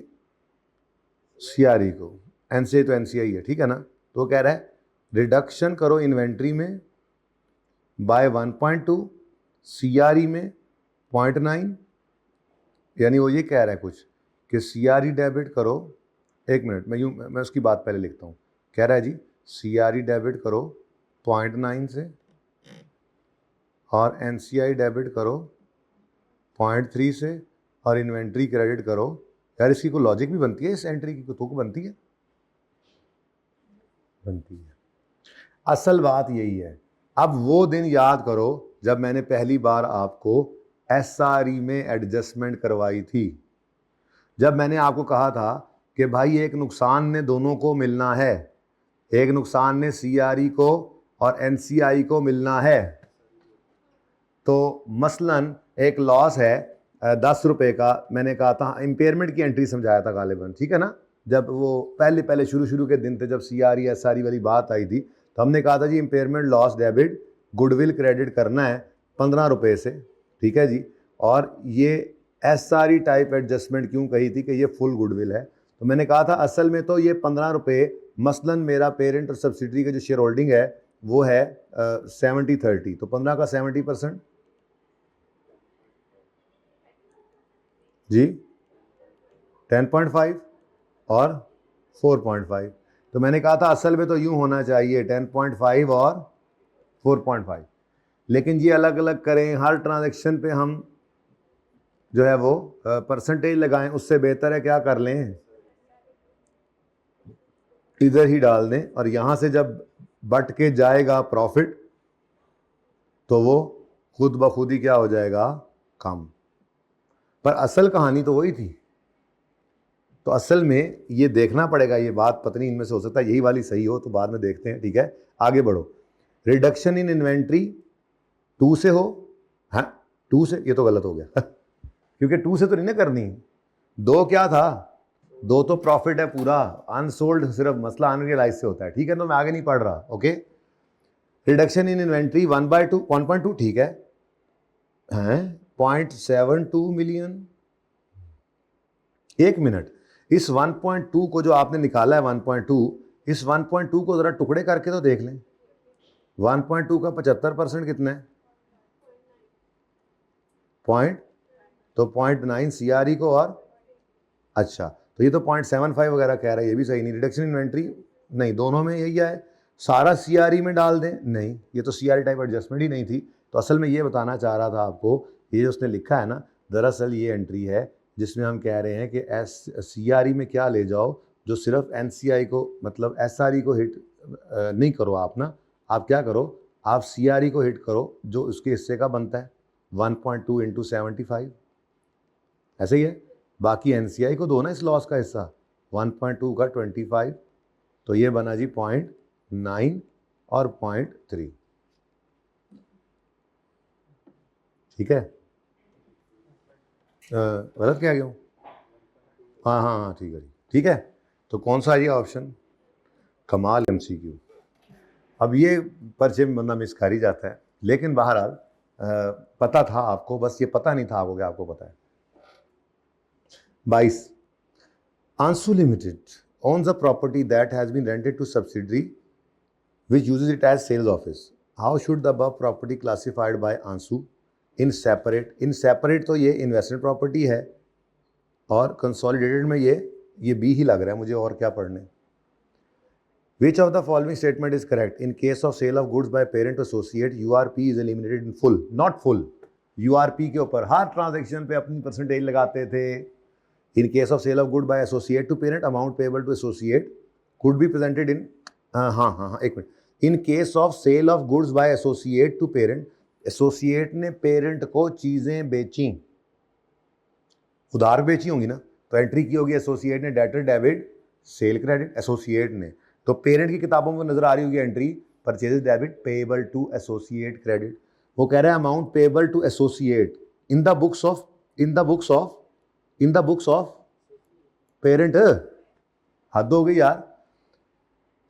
CRE को, NCI तो NCI है, ठीक है ना। तो कह रहा है रिडक्शन करो इन्वेंट्री में बाय 1.2, CRE में 0.9, यानी वो ये कह रहा है कुछ कि CRE डेबिट करो, एक मिनट मैं उसकी बात पहले लिखता हूँ। कह रहा है जी CRE डेबिट करो 0.9 से और NCI डेबिट करो 0.3 से और इन्वेंट्री क्रेडिट करो। यार इसकी कोई लॉजिक भी बनती है, इस एंट्री की तो बनती है, बनती है। असल बात यही है। अब वो दिन याद करो जब मैंने पहली बार आपको SRE में एडजस्टमेंट करवाई थी, जब मैंने आपको कहा था कि भाई एक नुकसान ने दोनों को मिलना है, एक नुकसान ने CRE को और NCI को मिलना है। तो मसलन एक लॉस है 10 रुपये का, मैंने कहा था इम्पेयरमेंट की एंट्री समझाया था गालिबन, ठीक है ना। जब वो पहले शुरू के दिन थे, जब CRE SRE वाली बात आई थी, तो हमने कहा था जी impairment loss debit goodwill credit करना है 15 रुपये से, ठीक है जी। और ये SRE टाइप एडजस्टमेंट क्यों कही थी कि ये फुल गुडविल है, तो मैंने कहा था असल में तो ये 15 रुपये, मसलन मेरा पेरेंट और सब्सिडरी का जो शेयर होल्डिंग है वो है 70-30, तो 15 का 70% जी 10.5 और 4.5। तो मैंने कहा था असल में तो यूं होना चाहिए 10.5 और 4.5, लेकिन ये अलग अलग करें, हर ट्रांजैक्शन पे हम जो है वो परसेंटेज लगाएं, उससे बेहतर है क्या कर लें, इधर ही डाल दें, और यहां से जब बट के जाएगा प्रॉफिट तो वो खुद ब खुद ही क्या हो जाएगा, कम। पर असल कहानी तो वही थी। तो असल में ये देखना पड़ेगा, ये बात पत्नी इनमें से हो सकता है यही वाली सही हो, तो बाद में देखते हैं, ठीक है। आगे बढ़ो। रिडक्शन इन इन्वेंट्री 2 से हो, हाँ 2 से, ये तो गलत हो गया क्योंकि 2 से तो नहीं ना करनी, 2 क्या था, 2 तो प्रॉफिट है पूरा, अनसोल्ड सिर्फ मसला अनरियलाइज से होता है, ठीक है। तो मैं आगे नहीं पढ़ रहा, ओके। रिडक्शन इन इन्वेंट्री 1/2 ठीक है, 0.72 मिलियन। एक मिनट, इस 1.2 को जो आपने निकाला है 1.2, इस 1.2 को जरा टुकड़े करके तो देख लें। 1.2 का 75% कितना है, पॉइंट, तो 0.9 CRE को और अच्छा तो ये तो 0.75 वगैरह कह रहा है, ये भी सही नहीं। रिडक्शन इन्वेंट्री नहीं, दोनों में यही है। सारा CRE में डाल दें, नहीं, ये तो CRE टाइप एडजस्टमेंट ही नहीं थी। तो असल में ये बताना चाह रहा था आपको, ये जो उसने लिखा है ना, दरअसल ये एंट्री है जिसमें हम कह रहे हैं कि CRE में क्या ले जाओ जो सिर्फ NCI को, मतलब SRE को हिट नहीं करो आप ना, आप क्या करो, आप CRE को हिट करो जो उसके हिस्से का बनता है 1.2 × 75, ऐसे ही है। बाकी NCI को दो ना इस लॉस का हिस्सा, 1.2 का 25, तो ये बना जी 0.9 और 0.3, ठीक है। गलत क्या क्यों? हाँ हाँ हाँ, ठीक है जी, ठीक है। तो कौन सा है ये ऑप्शन? कमाल MCQ। अब ये परिचय में बंदा मिस कर ही जाता है, लेकिन बहरहाल पता था आपको, बस ये पता नहीं था आपको कि आपको पता है। 22, Ansu Limited owns a property that has been rented to subsidiary which uses it as sales office. How should the above property classified by Ansu in separate? In separate तो ये investment property है और consolidated में ये B ही लग रहा है मुझे, और क्या पढ़ने। Which of the following statement is correct? In case of sale of goods by parent to associate, URP is eliminated in full, not full. URP के ऊपर हर ट्रांजेक्शन पे अपनी परसेंटेज लगाते थे। In case of sale of good by associate to parent, amount payable to associate could be presented in हाँ एक minute. In case of sale of goods by associate to parent, associate ने parent को चीजें बेची, उधार बेची होंगी ना, तो एंट्री की होगी associate ने debtor debit sale credit, associate ने, तो पेरेंट की किताबों में नजर आ रही होगी entry purchases debit payable to associate credit. वो कह रहा है amount payable to associate in the books of parent. हद हो गई यार।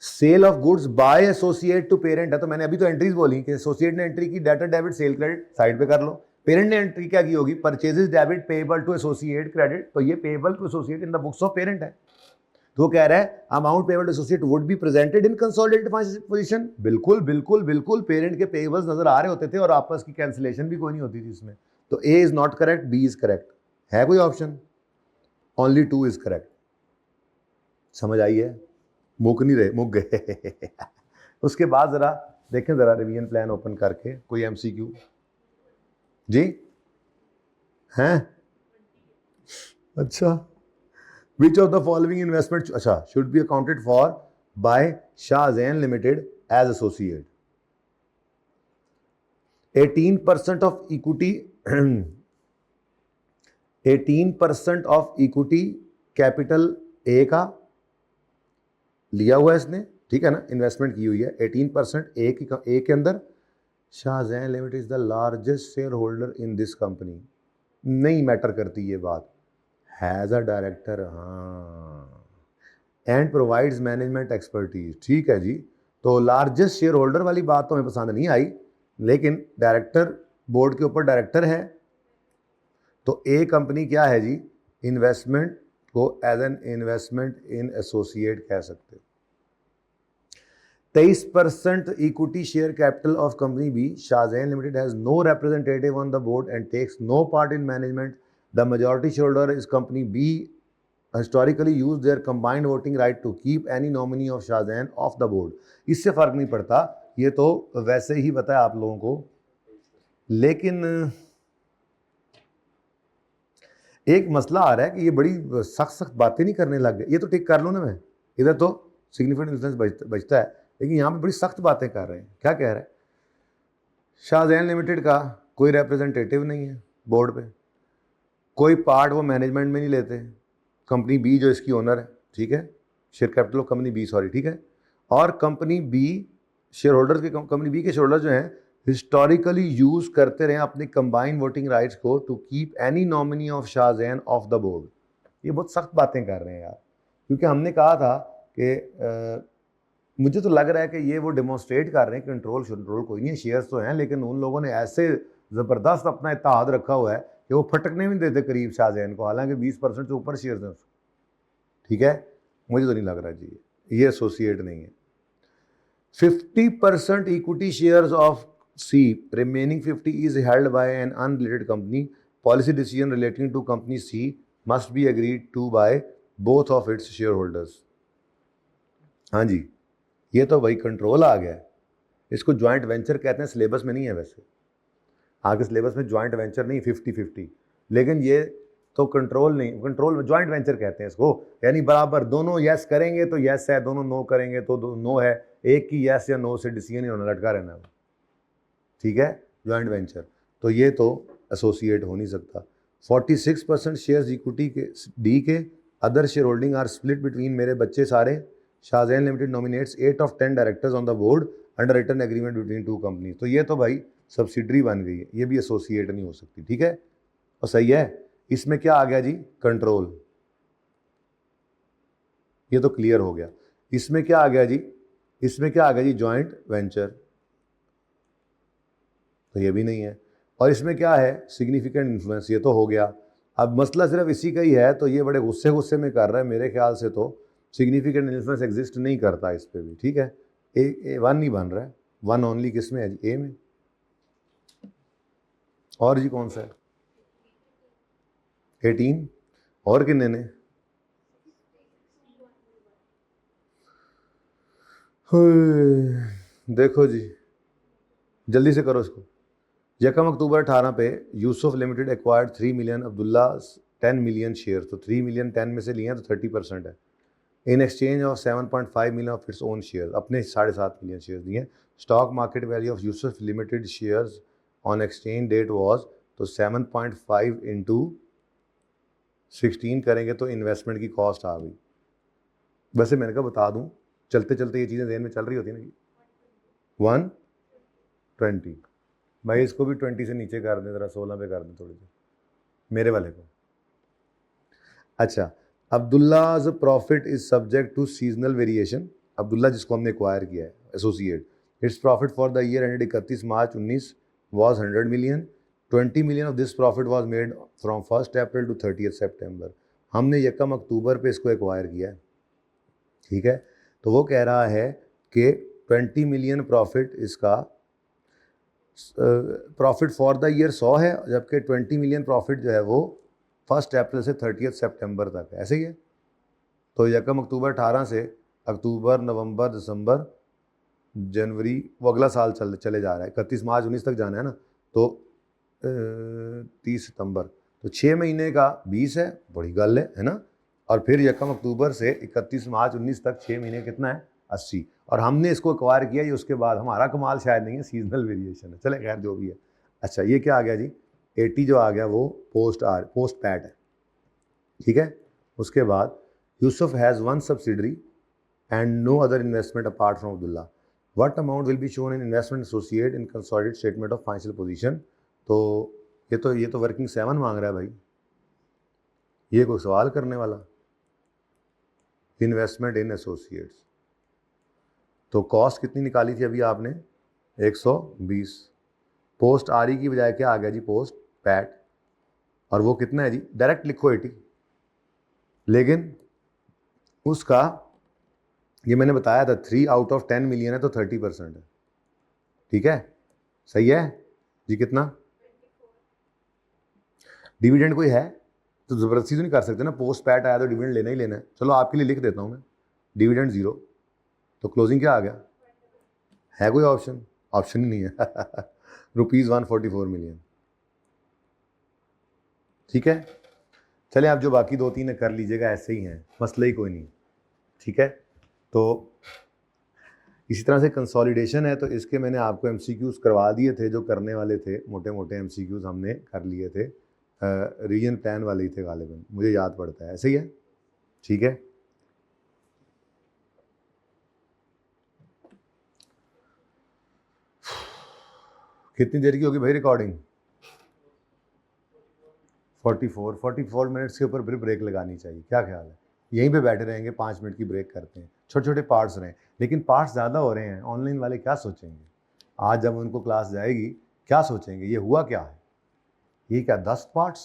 Sale of goods by associate to parent है, तो मैंने अभी तो एंट्रीज बोली कि एसोसिएट ने एंट्री की debtor debit sale credit, side पे कर लो। पेरेंट ने एंट्री क्या की होगी, purchases debit payable to associate credit, तो ये payable to associate in the books of parent है। तो वो कह रहा है amount payable to associate would be presented in consolidated financial position. बिल्कुल बिल्कुल बिल्कुल, पेरेंट के पेएबल्स नजर आ रहे होते थे और आपस की कैंसिलेशन भी कोई नहीं होती थी इसमें। तो A is not correct, B is correct. है कोई ऑप्शन? Only 2 is correct. समझ आई है? मुक नहीं रहे, मुक गए। उसके बाद जरा देखें, जरा रिवीजन प्लान ओपन करके कोई MCQ जी हैं? अच्छा, which of the following investment अच्छा should be accounted for by Shah Zain Limited as associate? 18% of equity 18% of equity capital A का लिया हुआ है इसने, ठीक है ना, इन्वेस्टमेंट की हुई है 18% ए के अंदर। Shah Jain limited is the largest share holder in this company. नहीं मैटर करती ये बात। हैज़ अ डायरेक्टर, हाँ, एंड प्रोवाइड्स मैनेजमेंट एक्सपर्टीज, ठीक है जी। तो लार्जेस्ट शेयर होल्डर वाली बात तो हमें पसंद नहीं आई, लेकिन डायरेक्टर, बोर्ड के ऊपर डायरेक्टर है, तो ए कंपनी क्या है जी, इन्वेस्टमेंट को as an investment in associate कह सकते हो। 23% equity share capital of company B, Shah Jain limited has no representative on the board and takes no part in management. The majority share holder is company B historically use their combined voting right to keep any nominee of Shah Zain off the board। इससे फर्क नहीं पड़ता, ये तो वैसे ही बताया आप लोगों को। लेकिन एक मसला आ रहा है कि ये बड़ी सख्त बातें नहीं करने लग गए। ये तो ठीक कर लो ना, मैं इधर तो सिग्निफिकेंट इन्फ्लुएंस बचता है, लेकिन यहाँ पे बड़ी सख्त बातें कर रहे हैं। क्या कह रहे हैं? शाह जैन लिमिटेड का कोई रिप्रेजेंटेटिव नहीं है बोर्ड पे, कोई पार्ट वो मैनेजमेंट में नहीं लेते। कंपनी बी जो इसकी ओनर है, ठीक है, share capital of company B, sorry, ठीक है, और कंपनी बी शेयर होल्डर्स के, कंपनी बी के शेयर होल्डर जो हैं हिस्टोरिकली यूज करते रहे अपने कंबाइंड वोटिंग राइट्स को to keep any nominee of Shah Jain off the board. ये बहुत सख्त बातें कर रहे हैं यार, क्योंकि हमने कहा था कि मुझे तो लग रहा है कि ये वो डेमोन्स्ट्रेट कर रहे हैं कंट्रोल कोई नहीं है, शेयर्स तो हैं, लेकिन उन लोगों ने ऐसे ज़बरदस्त अपना इत्तेहाद रखा हुआ है कि वो फटकने भी नहीं देते करीब शाह जैन को, हालांकि 20% से ऊपर शेयर्स हैं उसको, ठीक है। मुझे तो नहीं लग रहा जी ये एसोसिएट नहीं है। 50% equity shares of C, remaining 50 is held by an unrelated company policy decision relating to company C must be agreed to by both of its share holders. हाँ जी, ये तो भाई कंट्रोल आ गया है। इसको ज्वाइंट वेंचर कहते हैं, सिलेबस में नहीं है वैसे, आगे सिलेबस में ज्वाइंट वेंचर नहीं 50-50, लेकिन ये तो कंट्रोल नहीं, कंट्रोल ज्वाइंट वेंचर कहते हैं इसको, यानी बराबर दोनों यस करेंगे तो यस है, दोनों नो करेंगे तो नो है, एक की यस या नो से डिसीजन ही होना, लटका रहना है, ठीक है, ज्वाइंट वेंचर। तो ये तो एसोसिएट हो नहीं सकता। 46% शेयर्स इक्विटी के डी के, other share holding are split between मेरे बच्चे सारे। Shah Jain limited nominates 8 of 10 directors on the board under written agreement between two company. तो ये तो भाई सब्सिडरी बन गई है, ये भी एसोसिएट नहीं हो सकती, ठीक है, और सही है। इसमें क्या आ गया जी, कंट्रोल, ये तो क्लियर हो गया। इसमें क्या आ गया जी, इसमें क्या आ गया जी, ज्वाइंट वेंचर, तो ये भी नहीं है। और इसमें क्या है, सिग्निफिकेंट इन्फ्लुएंस, ये तो हो गया। अब मसला सिर्फ इसी का ही है, तो ये बड़े गुस्से गुस्से में कर रहा है, मेरे ख्याल से तो सिग्निफिकेंट इन्फ्लुएंस एग्जिस्ट नहीं करता इस पे भी, ठीक है। ए वन नहीं बन रहा है, वन ओनली किस में है जी, ए में। और जी कौन सा है, 18, और किन्ने ने, देखो जी जल्दी से करो इसको। 1 अक्टूबर 18 पे Yusuf limited acquired 3 million Abdullah 10 million share, तो 3 मिलियन 10 में से लिए हैं तो 30% है। In exchange of 7.5 million of its own share, अपने 7.5 मिलियन शेयर दिए। Stock market value of Yusuf limited shares on exchange date was, तो 7.5 इंटू 16 करेंगे तो इन्वेस्टमेंट की कॉस्ट आ गई। वैसे मैंने कहा बता दूं, चलते चलते ये चीज़ें ध्यान में चल रही होती है ना, 120 भाई, इसको भी 20 से नीचे कर दें, ज़रा 16 पे कर दें थोड़ी सी, मेरे वाले को। अच्छा, Abdullah's profit is subject to seasonal variation. Abdullah जिसको हमने एक्वायर किया है associate, its profit for the year ended 31 March 19 was 100 million. 20 million of this profit was made from 1 April to 30 September. हमने 1 अक्टूबर पे इसको एक्वायर किया है, ठीक है। तो वो कह रहा है कि 20 मिलियन प्रॉफिट इसका, प्रॉफिट फॉर द ईयर 100 है, जबकि 20 मिलियन प्रॉफिट जो है वो 1 अप्रैल से 30 सितंबर तक है, ऐसे ही है। तो 1 अक्टूबर 18 से अक्टूबर, नवंबर, दिसंबर, जनवरी, वो अगला साल चले जा रहा है, 31 मार्च 19 तक जाना है ना, तो 30 सितंबर, तो 6 महीने का 20 है, बड़ी गल है ना। और फिर 1 अक्टूबर से 31 मार्च 19 तक 6 महीने कितना है, 80। और हमने इसको एक्वायर किया, ये उसके बाद, हमारा कमाल शायद नहीं है, सीजनल वेरिएशन है, चले खैर जो भी है। अच्छा, ये क्या आ गया जी, 80 जो आ गया वो पोस्ट पैट है, ठीक है। उसके बाद Yusuf has 1 subsidiary and no other investment apart from Abdullah. What amount will be shown in investment associate in consolidated statement of financial position. तो ये तो वर्किंग 7 मांग रहा है भाई, ये कोई सवाल करने वाला। इन्वेस्टमेंट इन एसोसिएट्स, तो कॉस्ट कितनी निकाली थी अभी आपने, 120। पोस्ट आर ई की बजाय क्या आ गया जी, पोस्ट पैट, और वो कितना है जी, डायरेक्ट लिखो 80, लेकिन उसका ये मैंने बताया था 3 आउट ऑफ 10 मिलियन है तो 30% है, ठीक है, सही है जी। कितना डिविडेंड कोई है तो ज़बरदस्ती तो नहीं कर सकते ना, पोस्ट पैट आया तो डिविडेंड लेना ही लेना है। चलो आपके लिए लिख देता हूँ मैं, डिविडेंड 0, तो क्लोजिंग क्या आ गया, है कोई ऑप्शन, ऑप्शन ही नहीं है ₹144 मिलियन, ठीक है। चले आप जो बाकी 2-3 कर लीजिएगा, ऐसे ही हैं, मसला ही कोई नहीं, ठीक है। तो इसी तरह से कंसोलिडेशन है, तो इसके मैंने आपको एमसीक्यूज करवा दिए थे, जो करने वाले थे, मोटे मोटे एमसीक्यूज हमने कर लिए थे, रीजन प्लान वाले ही थे गालिबन, मुझे याद पड़ता है, ऐसे ही है, ठीक है। कितनी देर की होगी भाई रिकॉर्डिंग, 44 मिनट्स के ऊपर फिर ब्रेक लगानी चाहिए, क्या ख्याल है, यहीं पे बैठे रहेंगे, 5 मिनट की ब्रेक करते हैं, छोटे छोटे पार्ट्स रहें, लेकिन पार्ट्स ज़्यादा हो रहे हैं, ऑनलाइन वाले क्या सोचेंगे, आज जब उनको क्लास जाएगी क्या सोचेंगे, ये हुआ क्या है, ये क्या 10 पार्ट्स,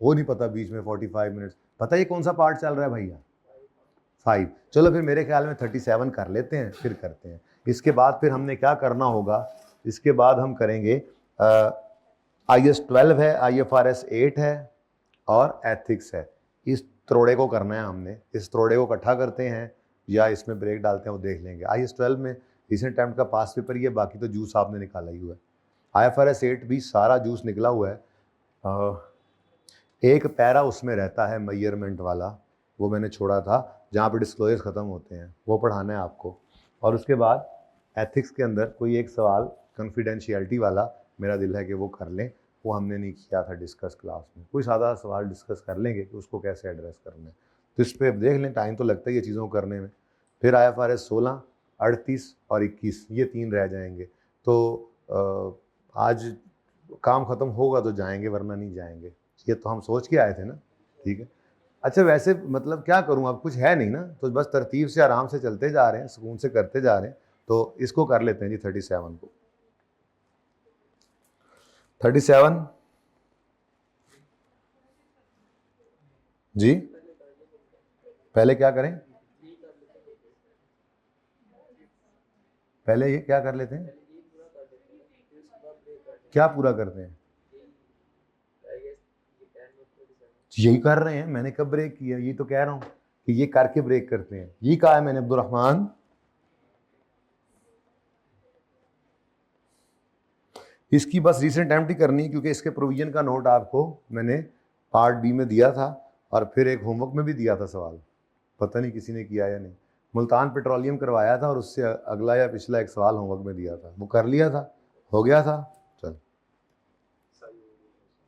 वो नहीं पता, बीच में 45 मिनट्स, पता ये कौन सा पार्ट चल रहा है भैया, 5। चलो फिर मेरे ख्याल में 37 कर लेते हैं, फिर करते हैं। इसके बाद फिर हमने क्या करना होगा, इसके बाद हम करेंगे IAS 12 है, IFRS 8 है और एथिक्स है। इस त्रोड़े को करना है हमने, इस त्रोड़े को इकट्ठा करते हैं या इसमें ब्रेक डालते हैं, वो देख लेंगे। IAS 12 में रिसेंट टाइम का पास पेपर ही है, बाकी तो जूस आपने निकाला ही हुआ है। IFRS 8 भी सारा जूस निकला हुआ है। एक पैरा उसमें रहता है मेजरमेंट वाला, वो मैंने छोड़ा था, जहाँ पे डिस्क्लोजर्स ख़त्म होते हैं, वो पढ़ाना है आपको। और उसके बाद एथिक्स के अंदर कोई एक सवाल कॉन्फिडेंशियलिटी वाला मेरा दिल है कि वो कर लें, वो हमने नहीं किया था डिस्कस क्लास में। कोई सादा सवाल डिस्कस कर लेंगे कि उसको कैसे एड्रेस करना है, तो इस पर देख लें, टाइम तो लगता ही है चीज़ों को करने में। फिर IFRS 16, 38 और 21, ये 3 रह जाएंगे। तो आज काम ख़त्म होगा तो जाएंगे, वरना नहीं जाएंगे। ये तो हम सोच के आए थे ना, ठीक है। अच्छा वैसे मतलब क्या करूं, अब कुछ है नहीं ना, तो बस तरतीब से आराम से चलते जा रहे हैं, सुकून से करते जा रहे हैं। तो इसको कर लेते हैं जी 37 को। 37 जी, पहले क्या करें, पहले ये क्या कर लेते हैं, क्या पूरा करते हैं, यही कर रहे हैं। मैंने कब ब्रेक किया, ये तो कह रहा हूं कि ये करके ब्रेक करते हैं, यही कहा है मैंने अब्दुर्रहमान। इसकी बस रिसेंट एम्प्टी करनी है, क्योंकि इसके प्रोविजन का नोट आपको मैंने पार्ट बी में दिया था और फिर एक होमवर्क में भी दिया था सवाल, पता नहीं किसी ने किया या नहीं। मुल्तान पेट्रोलियम करवाया था और उससे अगला या पिछला एक सवाल होमवर्क में दिया था, वो कर लिया था, हो गया था। चल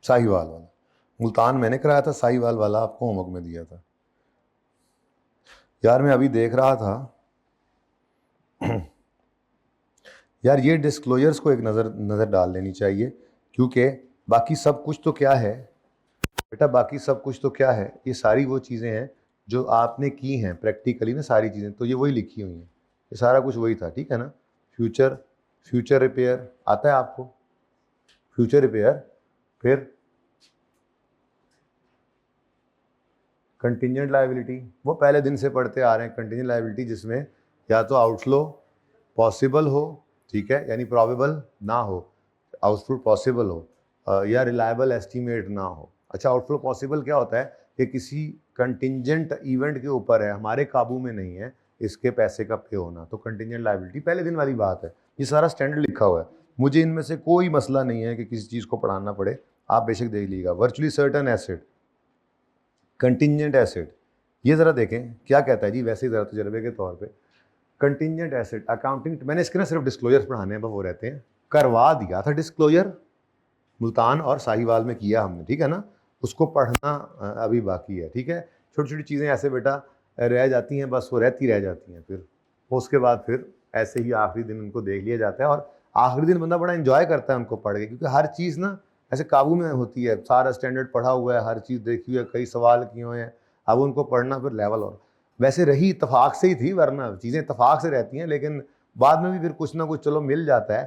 साहिवाल वाला मुल्तान मैंने कराया था, साहिवाल वाला आपको होमवर्क में दिया था। यार मैं अभी देख रहा था यार, ये डिस्क्लोजर्स को एक नज़र डाल लेनी चाहिए, क्योंकि बाकी सब कुछ तो क्या है बेटा, बाकी सब कुछ तो क्या है, ये सारी वो चीज़ें हैं जो आपने की हैं प्रैक्टिकली ना, सारी चीज़ें तो ये वही लिखी हुई हैं, ये सारा कुछ वही था, ठीक है ना। फ्यूचर रिपेयर आता है आपको, फ्यूचर रिपेयर, फिर कंटिजेंट लायबिलिटी, वो पहले दिन से पढ़ते आ रहे हैं। कंटिजेंट लायबिलिटी जिसमें या तो आउटफ्लो पॉसिबल हो, ठीक है, यानी प्रॉबेबल ना हो, आउटफ्लो पॉसिबल हो, या रिलायबल एस्टीमेट ना हो। अच्छा आउटफ्लो पॉसिबल क्या होता है कि किसी कंटिजेंट इवेंट के ऊपर है, हमारे काबू में नहीं है इसके पैसे का पे होना, तो कंटिजेंट लायबिलिटी पहले दिन वाली बात है। ये सारा स्टैंडर्ड लिखा हुआ है, मुझे इनमें से कोई मसला नहीं है कि किसी चीज़ को पढ़ाना पड़े, आप बेशक देख लीजिएगा। Virtually certain asset, contingent asset, ये ज़रा देखें क्या कहता है जी, वैसे ही ज़रा तजर्बे के तौर पे। कंटिजेंट एसेट अकाउंटिंग, मैंने इसके ना सिर्फ डिस्क्लोजर्स पढ़ाने हैं, वो रहते हैं, करवा दिया था डिस्क्लोजर, मुल्तान और साहिवाल में किया हमने, ठीक है ना। उसको पढ़ना अभी बाकी है, ठीक है। छोटी छोटी चीज़ें ऐसे बेटा रह जाती हैं, बस वो रहती रह जाती हैं, फिर उसके बाद फिर ऐसे ही आखिरी दिन उनको देख लिया जाता है, और आखिरी दिन बंदा बड़ा इन्जॉय करता है उनको पढ़ के, क्योंकि हर चीज़ ना ऐसे काबू में होती है, सारा स्टैंडर्ड पढ़ा हुआ है, हर चीज़ देखी हुई है, कई सवाल किए हुए हैं, अब उनको पढ़ना फिर लेवल। और वैसे रही इतफाक से ही थी, वरना चीज़ें इतफाक से रहती हैं, लेकिन बाद में भी फिर कुछ ना कुछ चलो मिल जाता है।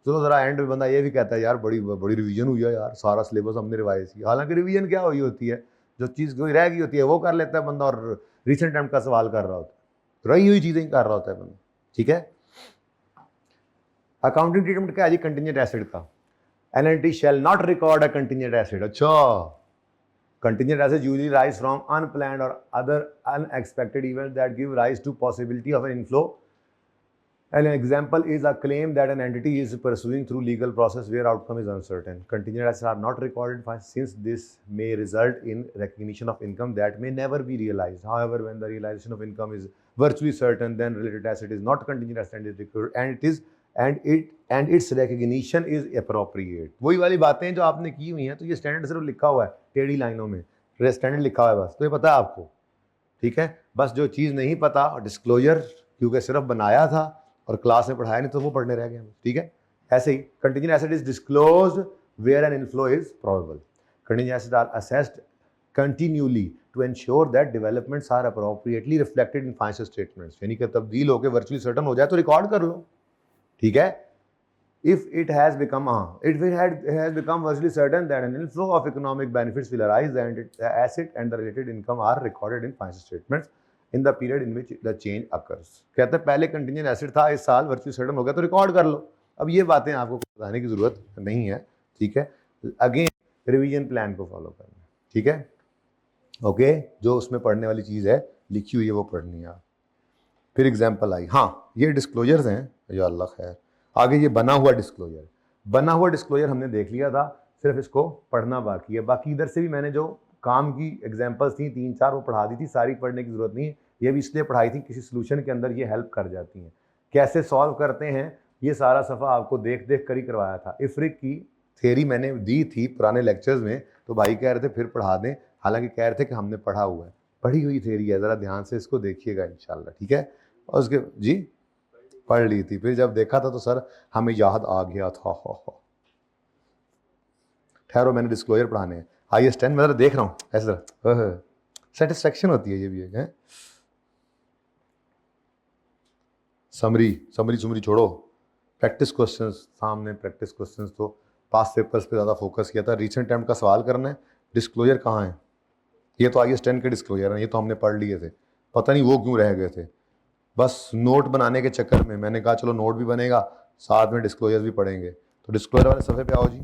चलो ज़रा एंड में बंदा ये भी कहता है यार बड़ी बड़ी रिवीजन हुई है यार, सारा सिलेबस हमने रिवाइज किया। हालांकि रिवीजन क्या हुई होती है, जो चीज़ कोई रह गई होती है वो कर लेता है बंदा, और रिसेंट टाइम का सवाल कर रहा होता है, रही हुई चीज़ें ही कर रहा होता है बंदा, ठीक है। अकाउंटिंग ट्रीटमेंट क्या है जी कंटिजेंट एसेट का, an entity shall not record a contingent asset. अच्छा, contingent assets usually rise from unplanned or other unexpected events that give rise to possibility of an inflow. An example is a claim that an entity is pursuing through legal process where outcome is uncertain. Contingent assets are not recorded since this may result in recognition of income that may never be realized. However, when the realization of income is virtually certain, then related asset is not contingent asset and is recorded, and its recognition is appropriate. वही वाली बातें जो आपने की हुई हैं, तो ये स्टैंडर्ड सिर्फ लिखा हुआ है टेढ़ी लाइनों में, स्टैंडर्ड लिखा हुआ है बस, तो ये पता है आपको, ठीक है। बस जो चीज़ नहीं पता, डिस्क्लोजर क्योंकि सिर्फ बनाया था और क्लास में पढ़ाया नहीं, तो वो पढ़ने रह गए हम, ठीक है। ऐसे ही contingent asset is disclosed where an inflow is probable. Contingent asset are assessed continuously to ensure that developments are appropriately reflected in financial statements, यानी कि तब्दील होकर वर्चुअली सर्टन हो जाए तो रिकॉर्ड कर लो, ठीक है। If it has become virtually certain that an inflow of economic benefits will arise, and the asset and the related income are recorded in financial statements in the period in which the change occurs. कहते हैं पहले contingent asset था, इस साल virtually certain हो गया तो record कर लो। अब ये बातें आपको बताने की जरूरत नहीं है, ठीक है। अगेन रिवीजन प्लान को फॉलो करना है, ठीक है। ओके, जो उसमें पढ़ने वाली चीज़ है लिखी हुई है वो पढ़नी है। फिर एग्जाम्पल आई, हाँ ये डिस्क्लोजर्स हैं, या अल्लाह खैर। आगे ये बना हुआ डिस्क्लोजर हमने देख लिया था, सिर्फ इसको पढ़ना बाकी है। बाकी इधर से भी मैंने जो काम की एग्जाम्पल्स थी 3-4 वो पढ़ा दी थी, सारी पढ़ने की ज़रूरत नहीं है, ये भी इसलिए पढ़ाई थी किसी सोल्यूशन के अंदर ये हेल्प कर जाती हैं। कैसे सॉल्व करते हैं ये सारा सफ़ा आपको देख देख कर ही करवाया था। इफ्रिक की थ्योरी मैंने दी थी पुराने लेक्चर्स में, तो भाई कह रहे थे फिर पढ़ा दें, हालांकि कह रहे थे कि हमने पढ़ा हुआ है, पढ़ी हुई थ्योरी है, ज़रा ध्यान से इसको देखिएगा इंशाल्लाह, ठीक है। और उसके जी पढ़ ली थी, फिर जब देखा था तो सर हमें याद आ गया था। हो ठहरो, मैंने डिस्क्लोजर पढ़ाने हैं, हाईएस्ट 10 मैं देख रहा हूँ ऐसा, सेटिस्फेक्शन होती है ये भी एक है। समरी छोड़ो, प्रैक्टिस क्वेश्चंस सामने, प्रैक्टिस क्वेश्चंस तो पास पेपर्स पे ज़्यादा फोकस किया था, रिसेंट टाइम का सवाल करना है। डिस्क्लोजर कहाँ है? ये तो आईएएस 10 के डिस्क्लोजर हैं, ये तो हमने पढ़ लिए थे, पता नहीं वो क्यों रह गए थे। बस नोट बनाने के चक्कर में मैंने कहा चलो नोट भी बनेगा, साथ में डिस्क्लोजर भी पढ़ेंगे। तो डिस्क्लोजर वाले सफ़े पे आओ जी,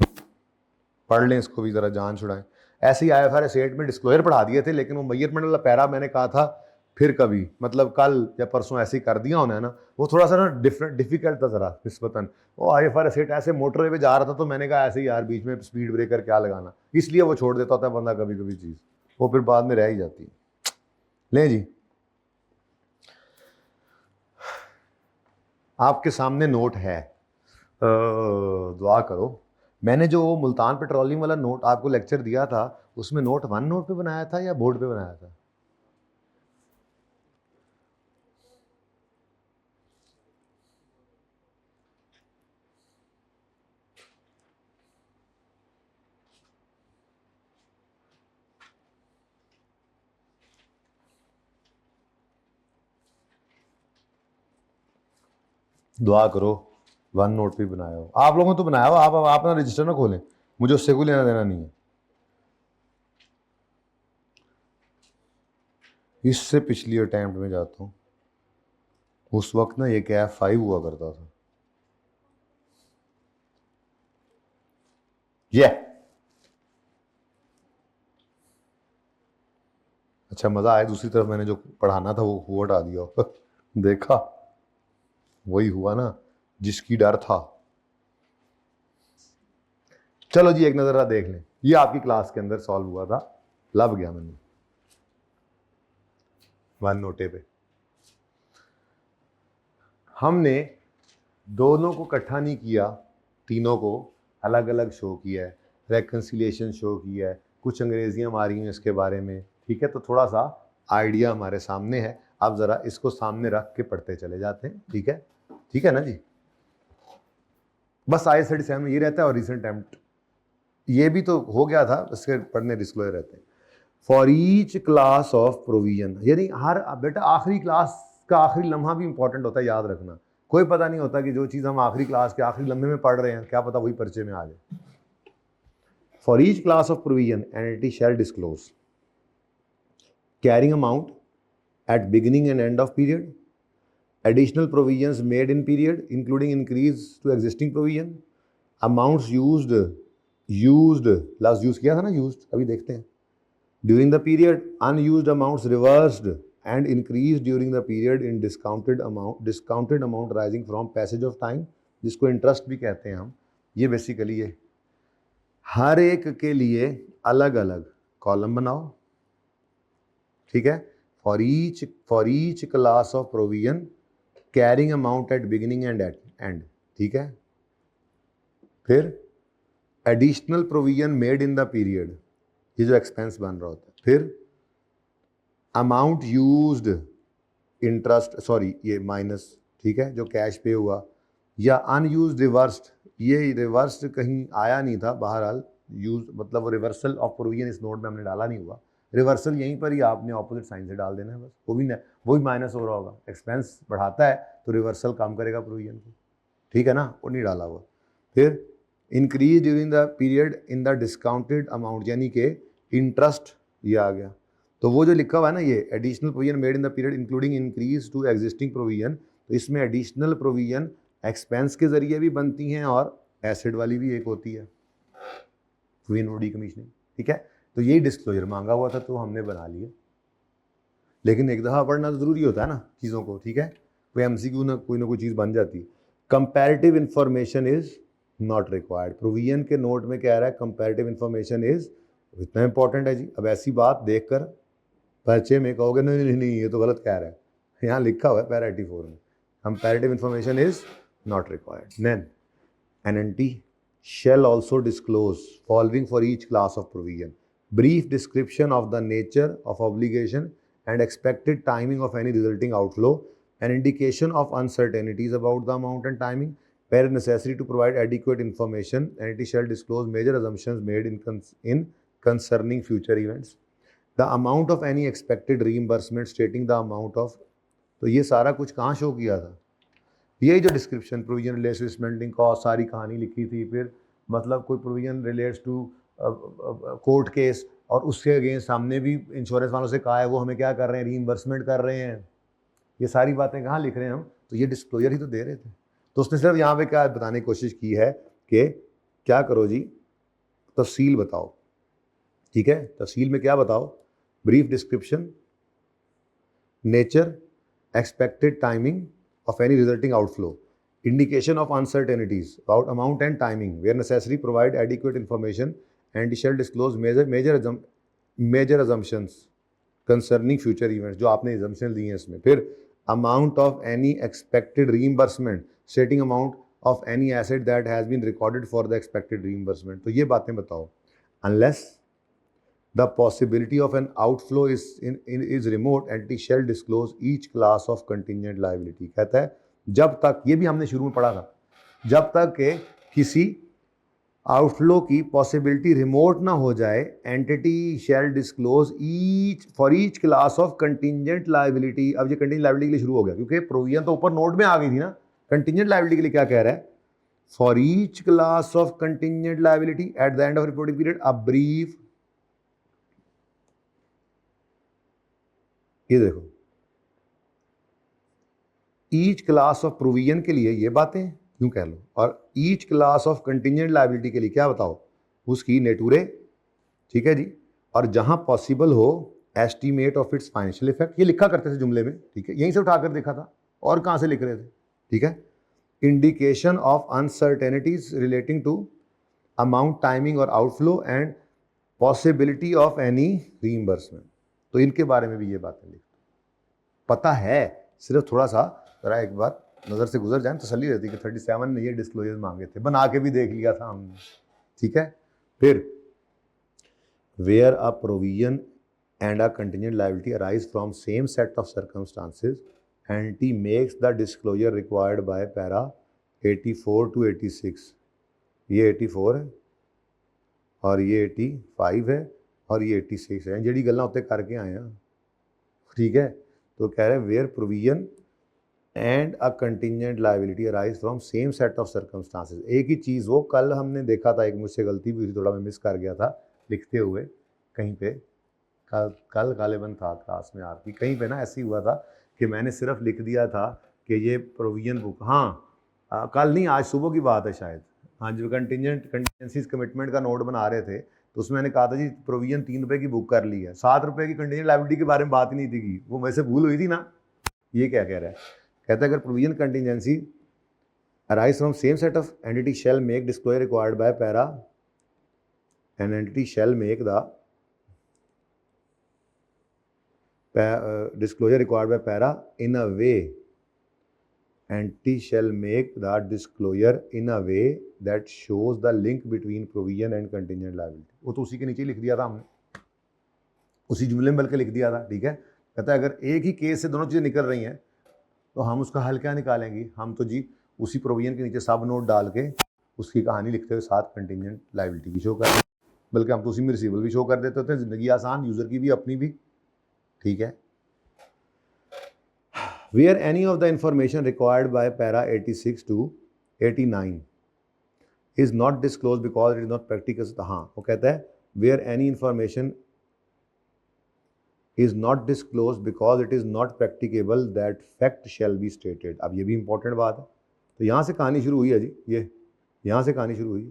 पढ़ लें इसको भी, ज़रा जान छुड़ाएं। ऐसे ही IFRS 8 में डिस्क्लोजर पढ़ा दिए थे, लेकिन वो मेजरमेंट वाला पैरा मैंने कहा था फिर कभी, मतलब कल या परसों ऐसे ही कर दिया होना है ना, वो थोड़ा सा ना डिफिकल्ट था ज़रा निस्बतन। वो IFRS 8 ऐसे मोटरवे पे जा रहा था तो मैंने कहा ऐसे ही यार बीच में स्पीड ब्रेकर क्या लगाना, इसलिए वो छोड़ देता होता है बंदा कभी कभी चीज़, वो फिर बाद में रह ही जाती है। लें जी, आपके सामने नोट है, दुआ करो। मैंने जो मुल्तान पेट्रोलियम वाला नोट आपको लेक्चर दिया था, उसमें नोट 1 नोट पे बनाया था या बोर्ड पे बनाया था? दुआ करो 1 नोट पे बनाया हो। आप लोगों ने तो बनाया हो, आप अपना रजिस्टर ना खोलें, मुझे उससे कोई लेना देना नहीं है। इससे पिछली अटैम्प्ट में जाता हूँ, उस वक्त ना ये कैफ 5 हुआ करता था। ये अच्छा मज़ा आया, दूसरी तरफ मैंने जो पढ़ाना था वो हटा दिया देखा, वही हुआ ना जिसकी डर था। चलो जी एक नज़र देख लें, ये आपकी क्लास के अंदर सॉल्व हुआ था, लभ गया मैंने 1 नोटे पे। हमने दोनों को इकट्ठा नहीं किया, तीनों को अलग अलग शो किया है, रेकन्सिलिएशन शो किया है, कुछ अंग्रेजियाँ मारी हैं इसके बारे में, ठीक है। तो थोड़ा सा आइडिया हमारे सामने है, आप ज़रा इसको सामने रख के पढ़ते चले जाते हैं, ठीक है ना जी। बस IAS 37 में ये रहता है, और रिसेंट अटेम्प्ट ये भी तो हो गया था, इसके पढ़ने डिस्क्लोजर रहते हैं। For each class of provision, यानी हर बेटा आखिरी क्लास का आखिरी लम्हा भी इंपॉर्टेंट होता है, याद रखना। कोई पता नहीं होता कि जो चीज़ हम आखिरी क्लास के आखिरी लम्हे में पढ़ रहे हैं, क्या पता वही पर्चे में आ जाए। For each class of provision entity shall disclose carrying amount at beginning and end of period, additional provisions made in period including increase to existing provision, amounts used last use किया था ना, used अभी देखते हैं, during the period, unused amounts reversed and increased during the period in discounted amount rising from passage of time, जिसको interest भी कहते हैं हम। ये बेसिकली ये हर एक के लिए अलग अलग कॉलम बनाओ, ठीक है। For each class of provision carrying amount at beginning and at end, ठीक है। फिर additional provision made in the period, ये जो एक्सपेंस बन रहा होता है। फिर अमाउंट यूज्ड इंटरेस्ट, सॉरी ये माइनस, ठीक है, जो कैश पे हुआ, या अनयूज्ड रिवर्स्ड, ये रिवर्स्ड कहीं आया नहीं था, बहरहाल यूज मतलब वो रिवर्सल ऑफ प्रोविजन इस नोट में हमने डाला नहीं हुआ, रिवर्सल यहीं पर ही आपने ऑपोजिट साइन से डाल देना है बस, वो भी माइनस हो रहा होगा। एक्सपेंस बढ़ाता है तो रिवर्सल काम करेगा प्रोविजन को, ठीक है ना, वो नहीं डाला हुआ। फिर increase during the period in the discounted amount, यानी कि इंटरेस्ट ये आ गया। तो वो जो लिखा हुआ है ना, ये additional provision made in the period including increase to existing provision, तो इसमें एडिशनल प्रोविजन एक्सपेंस के जरिए भी बनती हैं और एसिड वाली भी एक होती है। प्रोविजन डीकमीशनिंग, ठीक है। तो यही डिस्क्लोजर मांगा हुआ था तो हमने बना लिया, लेकिन एक दफ़ा पढ़ना तो ज़रूरी होता है ना चीज़ों को, ठीक है। कोई एमसीक्यू ना कोई चीज़ बन जाती है। Comparative information is not required. Provision के नोट में कह रहा है कंपैरेटिव इन्फॉर्मेशन इज़, इतना इंपॉर्टेंट है जी। अब ऐसी बात देखकर पर्चे में कहोगे नहीं नहीं नहीं ये तो गलत कह रहा है, यहाँ लिखा हुआ है पैरा 84 में, comparative information is not required. Then NNT shall also disclose following for each class of provision: brief description of the nature of obligation and expected timing of any resulting outflow, an indication of uncertainties about the amount and timing. Where necessary to provide adequate information, NNT shall disclose major assumptions made in concerning future events, the amount of any expected reimbursement, stating the amount of, तो ये सारा कुछ कहाँ show किया था, यही जो description provision relates to spending cost सारी कहानी लिखी थी। फिर मतलब कोई provision relates to court case और उसके अगेंस्ट सामने भी इंश्योरेंस वालों से कहा है वो हमें क्या कर रहे हैं, रीइंबर्समेंट कर रहे हैं। ये सारी बातें कहाँ लिख रहे हैं हम, तो ये डिस्क्लोजर ही तो दे रहे थे। तो उसने सिर्फ यहाँ पे क्या बताने की कोशिश की है कि क्या करो जी, तफसील बताओ, ठीक है। तफसील में क्या बताओ, brief description, nature, expected timing of any resulting outflow, indication of uncertainties about amount and timing, where necessary provide adequate information, and shall disclose major assumptions concerning future events, जो आपने assumption दी हैं इसमें। फिर amount of any expected reimbursement, stating amount of any asset that has been recorded for the expected reimbursement, तो ये बातें बताओ। unless the possibility of an outflow is remote, entity shall disclose each class of contingent liability। कहता है जब तक, ये भी हमने शुरू में पढ़ा था, जब तक के किसी आउटफ्लो की पॉसिबिलिटी रिमोट ना हो जाए, entity shall disclose for each class of contingent liability. अब ये कंटिंजेंट लायबिलिटी के लिए शुरू हो गया क्योंकि प्रोविजन तो ऊपर नोट में आ गई थी ना। कंटिंजेंट लायबिलिटी के लिए क्या कह रहा है, for each class of contingent liability eight the end of reporting period a brief, ये देखो ईच क्लास ऑफ प्रोविजन के लिए ये बातें यूं कह लो, और each class of contingent liability के लिए क्या बताओ, उसकी नेटूरे, ठीक है जी। और जहां पॉसिबल हो estimate of its financial effect, ये लिखा करते थे जुमले में, ठीक है, यहीं से उठाकर देखा था और कहां से लिख रहे थे, ठीक है। Indication of uncertainties relating to amount, timing or outflow and possibility of any reimbursement, तो इनके बारे में भी ये बातें लिख, पता है, सिर्फ थोड़ा सा जरा एक बार नज़र से गुजर जाए तसल्ली रहती है कि 37 ने ये डिस्क्लोजर मांगे थे, बना के भी देख लिया था हमने, ठीक है। फिर where a provision and a contingent liability arise from same set of circumstances, entity makes the disclosure required by para 84 to 86, ये 84 है और ये 85 है और ये 86 है, ਜਿਹੜੀ ਗੱਲਾਂ ਉੱਤੇ करके आए हैं, ठीक है। तो कह रहे हैं where provision and a contingent liability arise from same set of circumstances, एक ही चीज़ वो कल हमने देखा था, एक मुझसे गलती भी हुई, थोड़ा मैं मिस कर गया था लिखते हुए कहीं पे, कल गालिबन था क्लास में आपकी, कहीं पे ना ऐसे ही हुआ था कि मैंने सिर्फ लिख दिया था कि ये प्रोविजन बुक, हाँ कल नहीं आज सुबह की बात है शायद, हाँ जो कंटिजेंसीज कमिटमेंट का नोट बना रहे थे तो उसमें मैंने कहा था जी प्रोविजन 3 रुपये की बुक कर ली है, 7 रुपये की कंटिजेंट लायबिलिटी के बारे में बात ही नहीं थी की, वो वैसे भूल हुई थी ना। ये क्या कह रहा है, कहता है अगर provision contingency arise from same set of entity shell make disclosure required by para, an entity shell make the disclosure required by para in a way, entity shall make the disclosure in a way that shows the link between provision and contingent liability। वो तो उसी के नीचे लिख दिया था हमने, उसी जुमले में बल्कि लिख दिया था, ठीक है। कहता है अगर एक ही केस से दोनों चीज़ें निकल रही हैं तो हम उसका हल क्या निकालेंगे, हम तो जी उसी प्रोविजन के नीचे सब नोट डाल के उसकी कहानी लिखते हुए साथ कंटिजेंट लायबिलिटी भी शो कर देते, बल्कि हम तो उसी में रिसीवेबल भी शो कर देते होते हैं, ज़िंदगी आसान, यूज़र की भी अपनी भी, ठीक है। Where any of the information required by para 86 to 89 is not disclosed because it is not practical, हाँ वो कहता है where any information is not disclosed because it is not practicable that fact shall be stated। अब ये भी important बात है, तो यहाँ से कहानी शुरू हुई है जी, ये यहाँ से कहानी शुरू हुई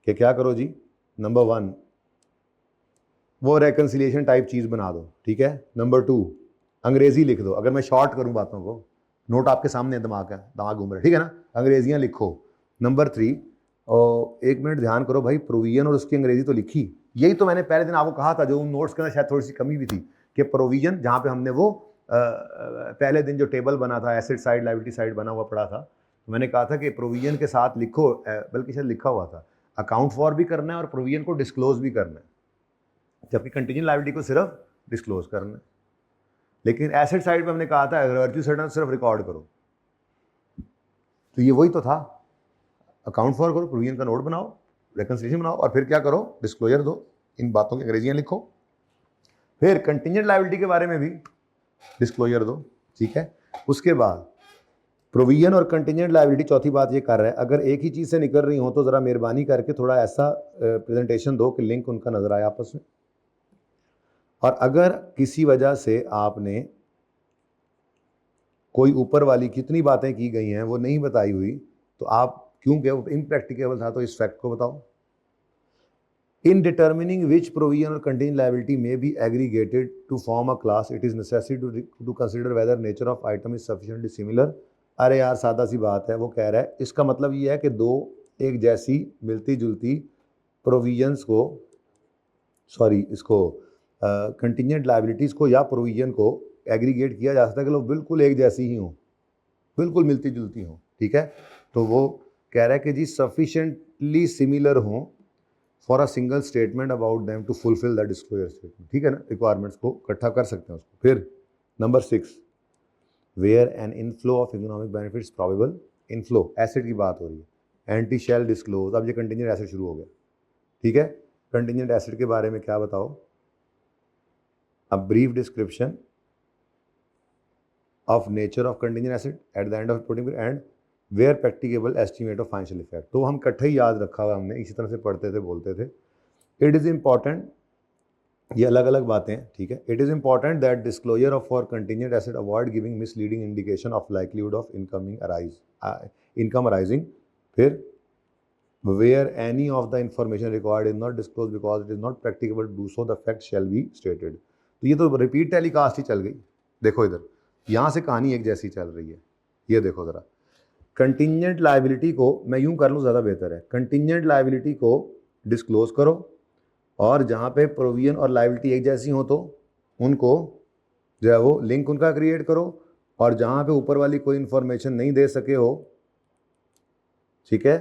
कि क्या करो जी, नंबर 1 वो रेकन्सिलिएशन टाइप चीज़ बना दो, ठीक है। नंबर 2 अंग्रेजी लिख दो, अगर मैं शॉर्ट करूं बातों को, नोट आपके सामने दिमाग घूम रहा है, ठीक है ना, अंग्रेजियां लिखो। नंबर 3 और 1 मिनट ध्यान करो भाई, प्रोविजन और उसकी अंग्रेजी तो लिखी, यही तो मैंने पहले दिन आपको कहा था, जो उन नोट्स के अंदर शायद थोड़ी सी कमी भी थी, कि प्रोविजन जहाँ पे हमने वो पहले दिन जो टेबल बना था, एसेट साइड लायबिलिटी साइड बना हुआ पड़ा था, तो मैंने कहा था कि प्रोविजन के साथ लिखो, बल्कि शायद लिखा हुआ था अकाउंट फॉर भी करना है और प्रोविजन को डिस्क्लोज भी करना है, जबकि कंटीजेंट लायबिलिटी को सिर्फ डिस्क्लोज करना है। लेकिन एसेट साइड पे हमने कहा था वर्च्यू साइड में सिर्फ रिकॉर्ड करो, तो ये वही तो था, अकाउंट फॉर करो, प्रोविजन का नोट बनाओ, रेकन्सिलिएशन बनाओ और फिर क्या करो, डिस्क्लोजर दो, इन बातों की अंग्रेजियां लिखो, फिर कंटीजेंट लायबिलिटी के बारे में भी डिस्क्लोजर दो, ठीक है। उसके बाद प्रोविजन और कंटीजेंट लायबिलिटी, चौथी बात ये कर रहा है, अगर एक ही चीज़ से निकल रही हो तो ज़रा मेहरबानी करके थोड़ा ऐसा प्रेजेंटेशन दो कि लिंक उनका नज़र आए आपस में। और अगर किसी वजह से आपने कोई ऊपर वाली कितनी बातें की गई हैं वो नहीं बताई हुई, तो आप क्योंकि वो इम्प्रैक्टिकेबल था तो इस फैक्ट को बताओ। In determining which provision or contingent liability may be aggregated to form a class, it is necessary to consider whether nature of item is sufficiently similar. अरे यार सादा सी बात है, वो कह रहा है इसका मतलब ये है कि दो एक जैसी मिलती जुलती प्रोविजंस को, सॉरी इसको कंटीजेंट लायबिलिटीज़ को या प्रोविजन को एग्रीगेट किया जा सकता है कि लोग बिल्कुल एक जैसी ही हों, बिल्कुल मिलती जुलती हों, ठीक है। तो वो कह रहा है कि जी सफिशेंटली सिमिलर हों for a single statement about them to fulfil the disclosure statement, ठीक है ना, रिक्वायरमेंट्स को इकट्ठा कर सकते हैं उसको। फिर number 6 where an inflow of economic benefits probable, inflow asset की बात हो रही है, एंटी शैल डिस्क्लोज, अब ये कंटीजेंट एसेट शुरू हो गया, ठीक है। कंटीजेंट एसेट के बारे में क्या बताओ, a brief description of nature of contingent asset at the end of reporting and where practicable estimate of financial effect, तो हम इकट्ठे ही याद रखा हुआ हमने, इसी तरह से पढ़ते थे बोलते थे। इट इज़ इम्पॉर्टेंट, ये अलग अलग बातें हैं, ठीक है। It is important that disclosure of for contingent asset avoid giving misleading indication of likelihood of income arising. फिर where any of the information required is not disclose because it is not practicable to do so the fact shall be stated. तो ये तो repeat telecast ही चल गई, देखो इधर यहाँ से कहानी एक जैसी चल रही है, ये देखो ज़रा। कंटीजेंट लायबिलिटी को मैं यूं कर लूँ ज़्यादा बेहतर है, कंटीजेंट लायबिलिटी को डिस्क्लोज करो और जहाँ पे प्रोविजन और लायबिलिटी एक जैसी हो तो उनको जो है वो लिंक उनका क्रिएट करो, और जहाँ पे ऊपर वाली कोई इन्फॉर्मेशन नहीं दे सके हो, ठीक है,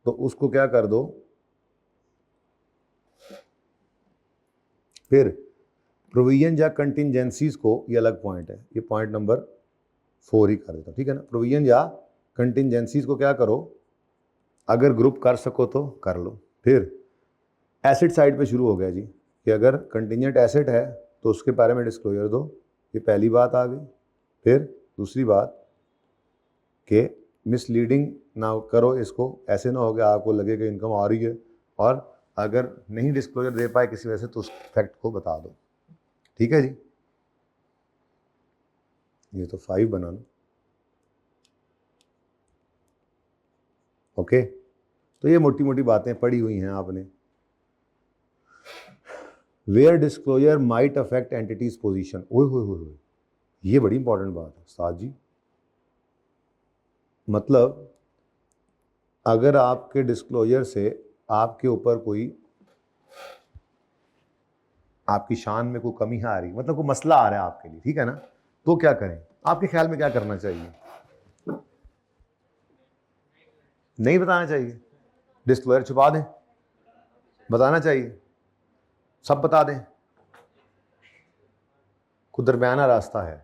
तो उसको क्या कर दो। फिर प्रोविजन या कंटिंजेंसीज को, ये अलग पॉइंट है, ये पॉइंट नंबर 4 ही कर देता, ठीक है ना। प्रोविजन या कंटिंजेंसीज को क्या करो, अगर ग्रुप कर सको तो कर लो। फिर एसेट साइड पे शुरू हो गया जी, कि अगर कंटीजेंट एसेट है तो उसके बारे में डिस्क्लोजर दो, ये पहली बात आ गई। फिर दूसरी बात कि मिसलीडिंग ना करो इसको, ऐसे ना हो गया आपको लगे कि इनकम आ रही है और अगर नहीं डिस्क्लोजर दे पाए किसी वजह से तो उस फैक्ट को बता दो, ठीक है जी। ये तो 5 बना लो, ओके। तो ये मोटी मोटी बातें पढ़ी हुई हैं आपने। Where disclosure might affect entity's position, ओए होए होए, ये बड़ी इंपॉर्टेंट बात है साथ जी। मतलब अगर आपके डिस्क्लोजर से आपके ऊपर कोई, आपकी शान में कोई कमी आ रही, मतलब कोई मसला आ रहा है आपके लिए, ठीक है ना, तो क्या करें, आपके ख्याल में क्या करना चाहिए? नहीं बताना चाहिए, डिस्क्लोजर छुपा दें, बताना चाहिए, सब बता दें, कोई दरमियाना रास्ता है।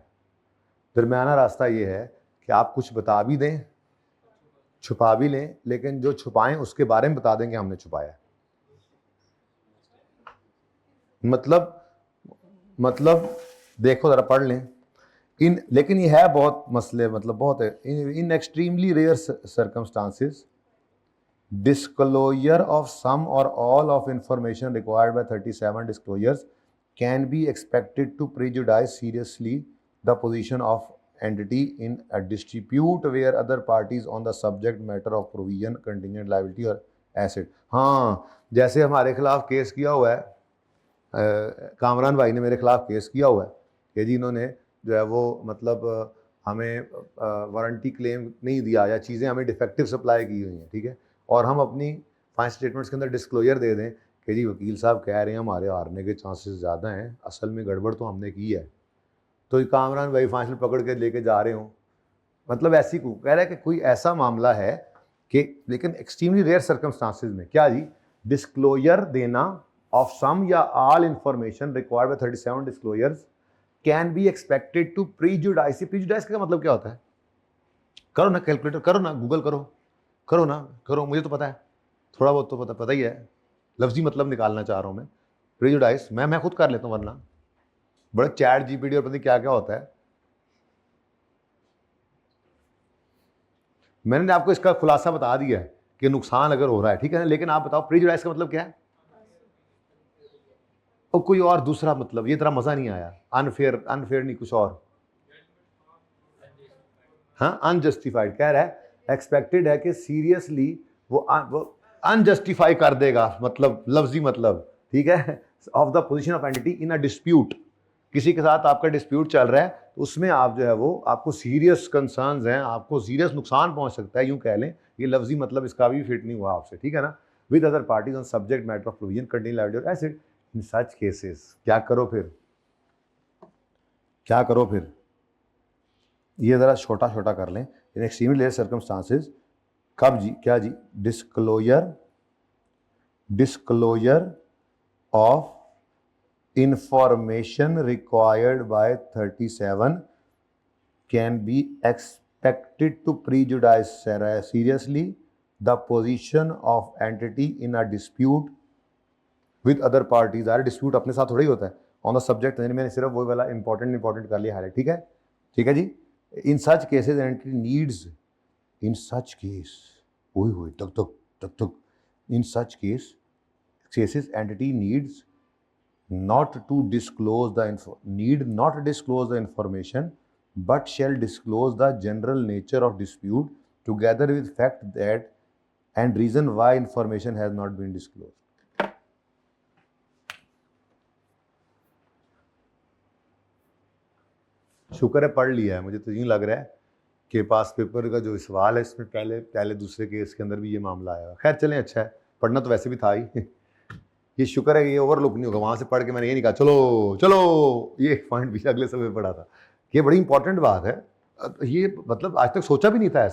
दरमियाना रास्ता ये है कि आप कुछ बता भी दें, छुपा भी लें, लेकिन जो छुपाएं उसके बारे में बता दें कि हमने छुपाया। मतलब देखो जरा पढ़ लें इन, लेकिन ये है बहुत मसले, मतलब बहुत है। In extremely rare circumstances disclosure of some or all of information required by 37 disclosures can be expected to prejudice seriously the position of entity in a dispute where other parties on the subject matter of provision, contingent liability or asset. हाँ, जैसे हमारे खिलाफ case किया हुआ है, कामरान भाई ने मेरे खिलाफ केस किया हुआ है कि जी इन्होंने जो है वो मतलब हमें वारंटी क्लेम नहीं दिया या चीज़ें हमें डिफेक्टिव सप्लाई की हुई हैं, ठीक है, और हम अपनी फाइनेंस स्टेटमेंट्स के अंदर डिस्क्लोजर दे दें कि जी वकील साहब कह रहे हैं हमारे हारने के चांसेस ज़्यादा हैं, असल में गड़बड़ तो हमने की है, तो कामरान भाई फाइनल पकड़ के लेके जा रहे हों, मतलब ऐसी को कह रहा है कि कोई ऐसा मामला है कि, लेकिन एक्सट्रीमली रेयर सर्कमस्टांसेस में क्या जी, डिस्क्लोजर देना ऑफ सम या all information required by 37 disclosures can be expected to prejudice. Prejudice का मतलब क्या होता है? करो ना कैलकुलेटर, करो ना, गूगल करो ना, करो, मुझे तो पता है, थोड़ा बहुत तो पता ही है, लफ्जी मतलब निकालना चाह रहा हूँ मैं। प्रीजुडाइस मैं खुद कर लेता हूँ, वरना बड़ा चैट जीपीटी और पता नहीं क्या क्या होता है। मैंने आपको इसका खुलासा बता दिया है कि नुकसान अगर हो रहा है, ठीक है ना, लेकिन आप बताओ प्रीजुडाइस का मतलब क्या है? और कोई और दूसरा मतलब, ये तरह मजा नहीं आया। अनफेयर, अनफेयर नहीं, कुछ और। हाँ, अनजस्टिफाइड कह रहा है, एक्सपेक्टेड है कि सीरियसली वो अनजस्टिफाई कर देगा, मतलब लफ्जी मतलब, ठीक है, of the position of entity in a dispute. किसी के साथ आपका डिस्प्यूट चल रहा है, तो उसमें आप जो है वो, आपको सीरियस कंसर्न्स हैं, आपको सीरियस नुकसान पहुंच सकता है, यूं कह लें, ये लफ्जी मतलब इसका भी फिट नहीं हुआ आपसे, ठीक है ना। With other parties on subject matter of provision containing liability और एसेट इन सच केसेस। क्या करो फिर, क्या करो फिर, ये ज़रा छोटा छोटा कर लें। इन एक्सट्रीमली रेयर सर्कमस्टांसेस, कब जी, क्या जी, disclosure of information required by 37 can be expected to prejudice seriously the position of entity in a dispute with other parties। अरे डिस्प्यूट अपने साथ थोड़ा ही होता है, ऑन द सब्जेक्ट मैंने सिर्फ वही वाला इंपॉर्टेंट कर लिया हाईलाइट, ठीक है, ठीक है जी। In such cases entity needs, in such case, ओए होए तक तक तक तक, in such cases entity needs not to disclose the need not disclose the information but shall disclose the general nature of dispute together with fact that and reason why information has not been disclosed। शुक्र है पढ़ लिया है, मुझे तो यूं लग रहा है कि पास पेपर का जो सवाल है इसमें पहले दूसरे केस के अंदर भी ये मामला आया। खैर चलें, अच्छा है, पढ़ना तो वैसे भी था ही ये शुक्र है, ये ओवरलुक नहीं होगा। वहां से पढ़ के मैंने ये नहीं कहा चलो चलो, ये पॉइंट भी अगले समय पढ़ा था। ये बड़ी इंपॉर्टेंट बात है, ये मतलब आज तक सोचा भी नहीं था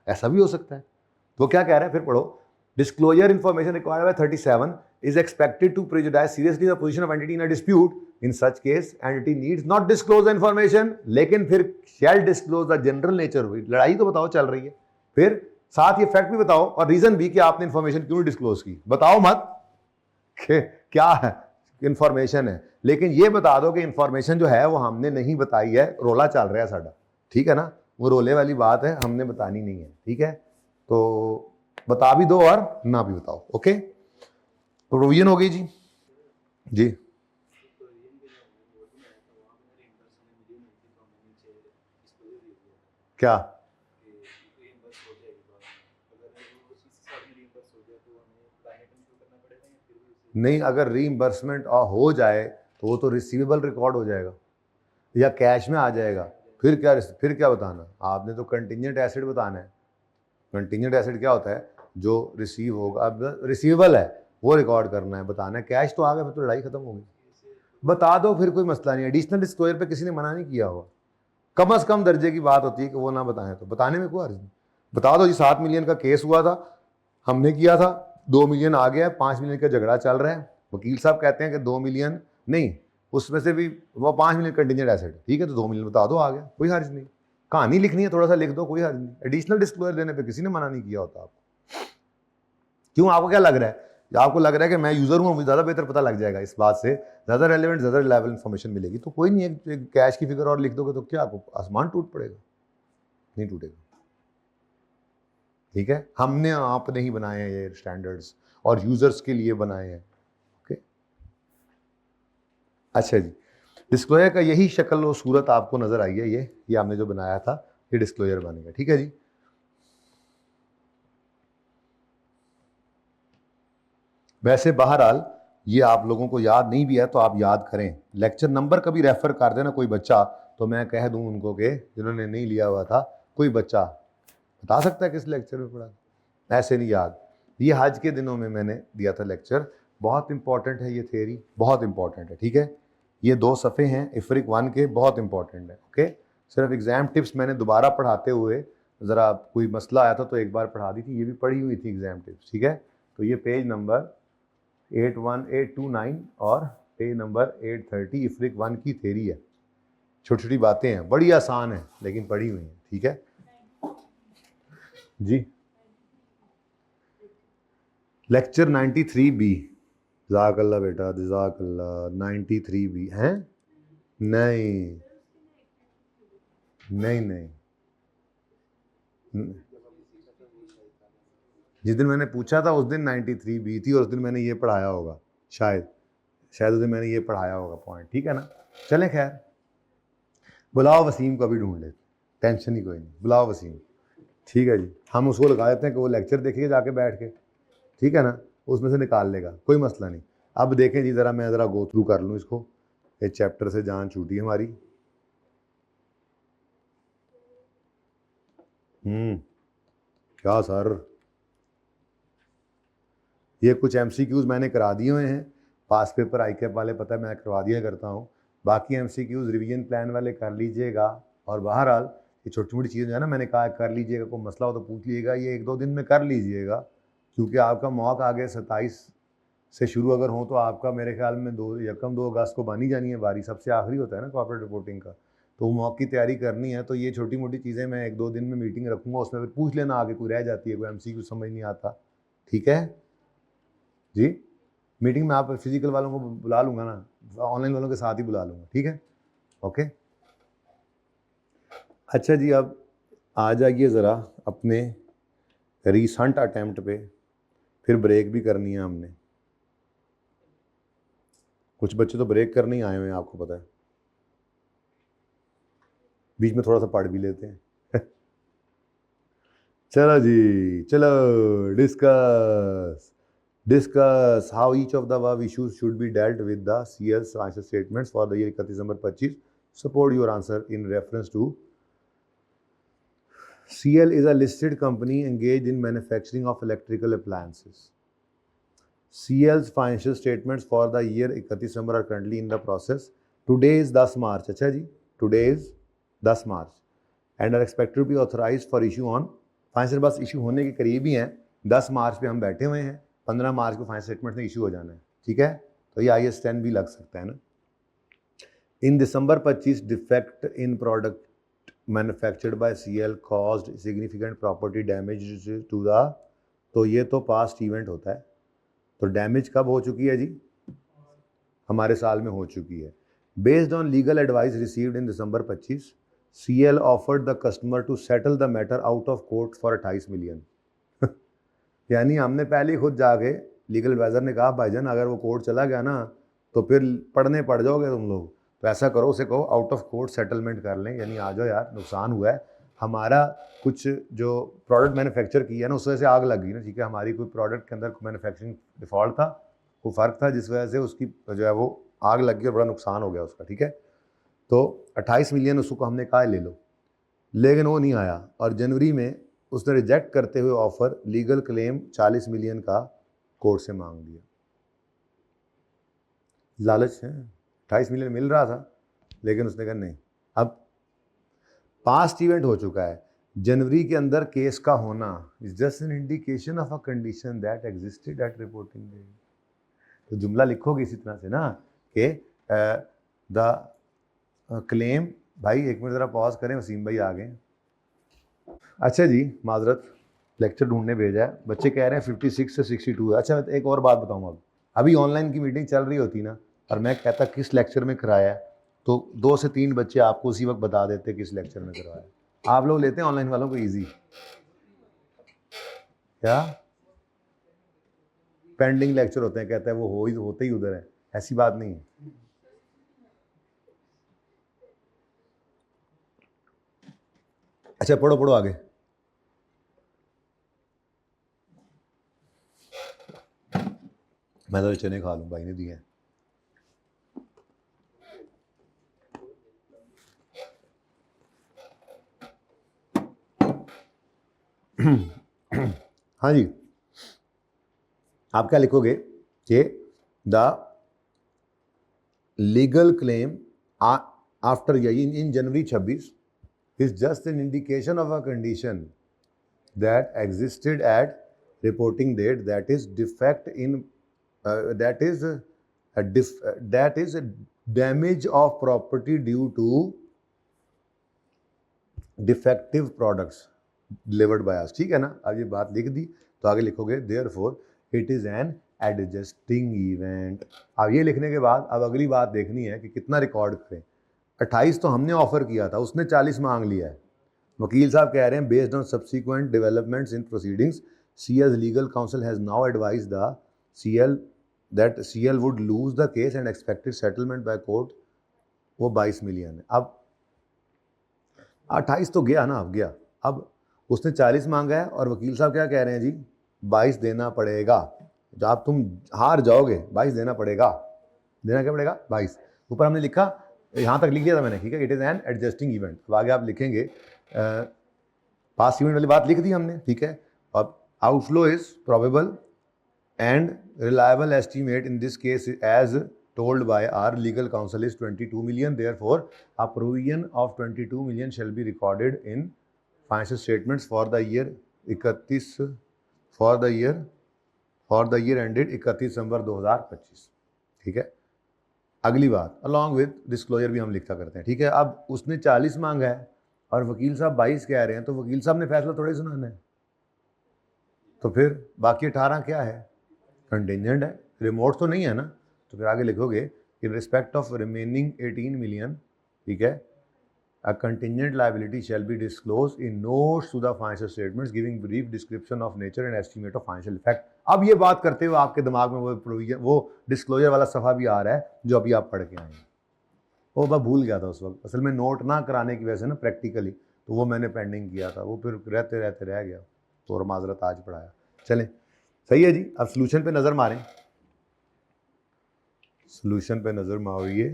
ऐसा भी हो सकता है। तो क्या कह रहा है फिर पढ़ो, disclosure information required by 37 is expected to prejudice seriously the position of entity in a dispute. In such case entity needs not disclose the information, लेकिन फिर shall disclose the general nature. लड़ाई तो बताओ चल रही है, फिर साथ ये फैक्ट भी बताओ और रीजन भी कि आपने इन्फॉर्मेशन क्यों डिस्क्लोज की। बताओ मत क्या है इंफॉर्मेशन है, लेकिन ये बता दो कि इंफॉर्मेशन जो है वो हमने नहीं बताई है, रोला चल रहा है साडा, ठीक है ना, वो रोले वाली बात है, हमने बतानी नहीं है, ठीक है। तो बता भी दो और ना भी बताओ, ओके। तो प्रोविजन हो गई जी, जी क्या नहीं, अगर रीइंबर्समेंट हो जाए तो वो तो रिसीवेबल रिकॉर्ड हो जाएगा या कैश में आ जाएगा। फिर क्या बताना, आपने तो कंटिजेंट एसेट बताना है। कंटिजेंट एसेट क्या होता है, जो रिसीव होगा, अब रिसीवेबल है वो रिकॉर्ड करना है, बताना है। कैश तो आ गया, फिर तो लड़ाई खत्म होगी। बता दो, फिर कोई मसला नहीं। एडिशनल डिस्क्लोजर पे किसी ने मना नहीं किया होगा, कम से कम दर्जे की बात होती है कि वो ना बताएं, तो बताने में कोई हर्ज नहीं। बता दो जी 7 मिलियन का केस हुआ था, हमने किया था, 2 मिलियन आ गया, 5 मिलियन का झगड़ा चल रहा है, वकील साहब कहते हैं कि 2 मिलियन नहीं, उसमें से भी वो 5 मिलियन कंटिजेंट एसेट, ठीक है, तो 2 मिलियन बता दो, आ गया, कोई हर्ज नहीं। कहानी लिखनी है थोड़ा सा लिख दो, कोई हर्ज नहीं। एडिशनल डिस्क्लोजर देने पे किसी ने मना नहीं किया होता आपको। क्यों, आपको क्या लग रहा है? आपको लग रहा है कि मैं यूजर हूं, मुझे ज्यादा बेहतर पता लग जाएगा, इस बात से ज्यादा रेलेवेंट, ज्यादा रिलायबल इन्फॉर्मेशन मिलेगी। तो कोई नहीं है, एक कैश की फिगर और लिख दोगे तो क्या आपको आसमान टूट पड़ेगा? नहीं टूटेगा, ठीक है। हमने आप नहीं बनाए हैं ये स्टैंडर्ड्स, और यूजर्स के लिए बनाए हैं, ओके। अच्छा जी, डिस्क्लोजर का यही शक्ल और सूरत आपको नजर आई है, ये हमने जो बनाया था ये डिस्क्लोजर बनेगा, ठीक है जी। वैसे बहरहाल ये आप लोगों को याद नहीं भी है तो आप याद करें, लेक्चर नंबर कभी रेफर कर देना कोई बच्चा, तो मैं कह दूं उनको कि जिन्होंने नहीं लिया हुआ था, कोई बच्चा बता सकता है किस लेक्चर में पढ़ा, ऐसे नहीं याद। ये हज के दिनों में मैंने दिया था लेक्चर, बहुत इंपॉर्टेंट है ये थ्योरी, बहुत इंपॉर्टेंट है, ठीक है। ये 2 सफ़े हैं इफ्रिक 1 के, बहुत इंपॉर्टेंट है, ओके। सिर्फ एग्जाम टिप्स मैंने दोबारा पढ़ाते हुए, ज़रा कोई मसला आया था तो एक बार पढ़ा दी थी, ये भी पढ़ी हुई थी एग्जाम टिप्स, ठीक है। तो ये पेज नंबर 81829 और पेज नंबर 830 इफ्रिक 1 की थ्योरी है। छोटी छोटी बातें हैं, बड़ी आसान है लेकिन पढ़ी हुई हैं, ठीक है जी। लेक्चर 93B, जज़ाकल्लाह बेटा, जज़ाकल्लाह। 93B हैं? नहीं नहीं नहीं, जिस दिन मैंने पूछा था उस दिन 93B थी और उस दिन मैंने ये पढ़ाया होगा, शायद उस दिन मैंने ये पढ़ाया होगा पॉइंट, ठीक है ना। चलें खैर, बुलाओ वसीम को अभी ढूंढ लेते, टेंशन ही कोई नहीं, बुलाओ वसीम, ठीक है जी। हम उसको लगा देते हैं कि वो लेक्चर देखेगा जाके बैठ के, ठीक है ना, उसमें से निकाल लेगा, कोई मसला नहीं। अब देखें जी, ज़रा मैं ज़रा गो थ्रू कर लूँ इसको, इस चैप्टर से जान छूटी हमारी। क्या सर, ये कुछ MCQs मैंने करा दिए हुए हैं, पास पेपर ICAP वाले पता है मैं करवा दिया करता हूँ, बाकी MCQs रिवीजन प्लान वाले कर लीजिएगा। और बहरहाल ये छोटी छोटी चीज़ें जो है ना, मैंने कहा कर लीजिएगा, कोई मसला हो तो पूछ लीजिएगा, ये 1-2 दिन में कर लीजिएगा, क्योंकि आपका मॉक आगे 27 से शुरू अगर हो तो आपका मेरे ख्याल में 2 अगस्त को बनी जानी है बारी, सबसे आखिरी होता है ना कॉर्पोरेट रिपोर्टिंग का, तो मॉक की तैयारी करनी है। तो ये छोटी मोटी चीज़ें मैं 1-2 दिन में मीटिंग रखूँगा, उसमें फिर पूछ लेना आगे कोई रह जाती है, कोई MCQ समझ नहीं आता, ठीक है जी। मीटिंग में आप फिजिकल वालों को बुला लूँगा ना, ऑनलाइन वालों के साथ ही बुला लूँगा, ठीक है, ओके। अच्छा जी, अब आ जाइए ज़रा अपने रीसेंट अटैम्प्ट पे, फिर ब्रेक भी करनी है हमने। कुछ बच्चे तो ब्रेक करने ही आए हुए हैं, आपको पता है, बीच में थोड़ा सा पढ़ भी लेते हैं चलो जी, चलो discuss how each of the above issues should be dealt with the CL's financial statements for the year 31 December 25. Support your answer in reference to CL is a listed company engaged in manufacturing of electrical appliances. CL's financial statements for the year 31 December are currently in the process. Today is 10 March. अच्छा जी, today is 10 March and are expected to be authorized for issue on, financial बस issue होने के करीब ही हैं, 10 मार्च पे हम बैठे हुए हैं, 15 मार्च को फाइनेंशियल स्टेटमेंट में इशू हो जाना है, ठीक है। तो ये IAS 10 भी लग सकता है ना। In December 25 defect in product manufactured by CL caused significant property damage to the, तो ये तो पास्ट इवेंट होता है, तो डैमेज कब हो चुकी है जी, हमारे साल में हो चुकी है। Based on legal advice received in December 25, CL offered the customer to settle the matter out of court for 28 million यानी हमने पहले ही खुद जाके, लीगल एडवाइज़र ने कहा भाईजान अगर वो कोर्ट चला गया ना तो फिर पढ़ने पड़ जाओगे तुम लोग, तो ऐसा करो, उसे कहो आउट ऑफ कोर्ट सेटलमेंट कर लें, यानी आ जाओ यार, नुकसान हुआ है हमारा, कुछ जो प्रोडक्ट मैन्युफैक्चर किया है ना उस वजह से आग लग गई ना, ठीक है, हमारी कोई प्रोडक्ट के अंदर मैन्युफैक्चरिंग डिफ़ॉल्ट था, कोई फ़र्क था जिस वजह से उसकी जो है वो आग लग गई और बड़ा नुकसान हो गया उसका, ठीक है। तो 28 मिलियन उसको हमने कहा ले लो, लेकिन वो नहीं आया और जनवरी में उसने रिजेक्ट करते हुए ऑफर लीगल क्लेम 40 मिलियन का कोर्ट से मांग दिया। लालच है, 28 मिलियन मिल रहा था लेकिन उसने कहा नहीं। अब पास्ट इवेंट हो चुका है, जनवरी के अंदर केस का होना is just an indication of a condition that existed at reporting date. तो जुमला लिखोगे इसी तरह से ना कि द क्लेम, भाई एक मिनट ज़रा पॉज करें, वसीम भाई आ गए। अच्छा जी, माजरत, लेक्चर ढूंढने भेजा है, बच्चे कह रहे हैं 56 से 62 है। अच्छा एक और बात बताऊँ, अब अभी ऑनलाइन की मीटिंग चल रही होती ना और मैं कहता किस लेक्चर में कराया है, तो 2 से 3 बच्चे आपको उसी वक्त बता देते किस लेक्चर में करवाया। आप लोग लेते हैं ऑनलाइन वालों को ईजी, क्या पेंडिंग लेक्चर होते हैं, कहता है वो होते ही उधर है, ऐसी बात नहीं है। अच्छा पढ़ो आगे। मैं तो चने खा लूँ, भाई ने दिए हैं। हाँ जी, आप क्या लिखोगे कि the legal claim after in January 26 is just an indication of a condition that existed at reporting date, that is defect in that is a damage of property due to defective products delivered by us। ठीक है ना, अब ये बात लिख दी तो आगे लिखोगे therefore it is an adjusting event। अब ये लिखने के बाद अब अगली बात देखनी है कि कितना रिकॉर्ड करें। 28 तो हमने ऑफर किया था, उसने 40 मांग लिया है। वकील साहब कह रहे हैं based on subsequent developments in proceedings CS legal council has now advised the CL that CL would lose the case and expected settlement by court वो 22 मिलियन है। अब 28 तो गया ना, अब गया। अब उसने 40 मांगा है और वकील साहब क्या कह रहे हैं जी, 22 देना पड़ेगा। जब आप तुम हार जाओगे 22 देना पड़ेगा। देना क्या पड़ेगा? 22। ऊपर हमने लिखा, यहाँ तक लिख दिया था मैंने, ठीक है, it is an adjusting event. अब आगे आप लिखेंगे पास्ट इवेंट वाली बात लिख दी हमने, ठीक है। अब outflow is probable and reliable estimate in this case as told by our legal counsel is 22 million, therefore a provision of 22 million shall be recorded in financial statements for the year 31 for the year ended 31 दिसंबर 2025। ठीक है, अगली बात along with disclosure भी हम लिखा करते हैं, ठीक है। अब उसने 40 मांगा है और वकील साहब 22 कह रहे हैं, तो वकील साहब ने फैसला थोड़े सुनाना है। तो फिर बाकी 18 क्या है? कंटिजेंट है, रिमोट तो नहीं है ना। तो फिर आगे लिखोगे in respect of remaining 18 million, ठीक है, a contingent liability shall be disclose in notes to the financial statements giving brief description of nature and estimate of financial effect. अब ये बात करते हुए आपके दिमाग में वो प्रोविजन, वो डिस्क्लोजर वाला सफ़ा भी आ रहा है जो अभी आप पढ़ के आए हैं। वो मैं भूल गया था उस वक्त, असल में नोट ना कराने की वजह से ना प्रैक्टिकली, तो वो मैंने पेंडिंग किया था, वो फिर रहते रहते रह गया, तो और माजरत आज पढ़ाया। चलें, सही है जी। अब सोल्यूशन पे नज़र मारें, सोल्यूशन पे नज़र मारिए।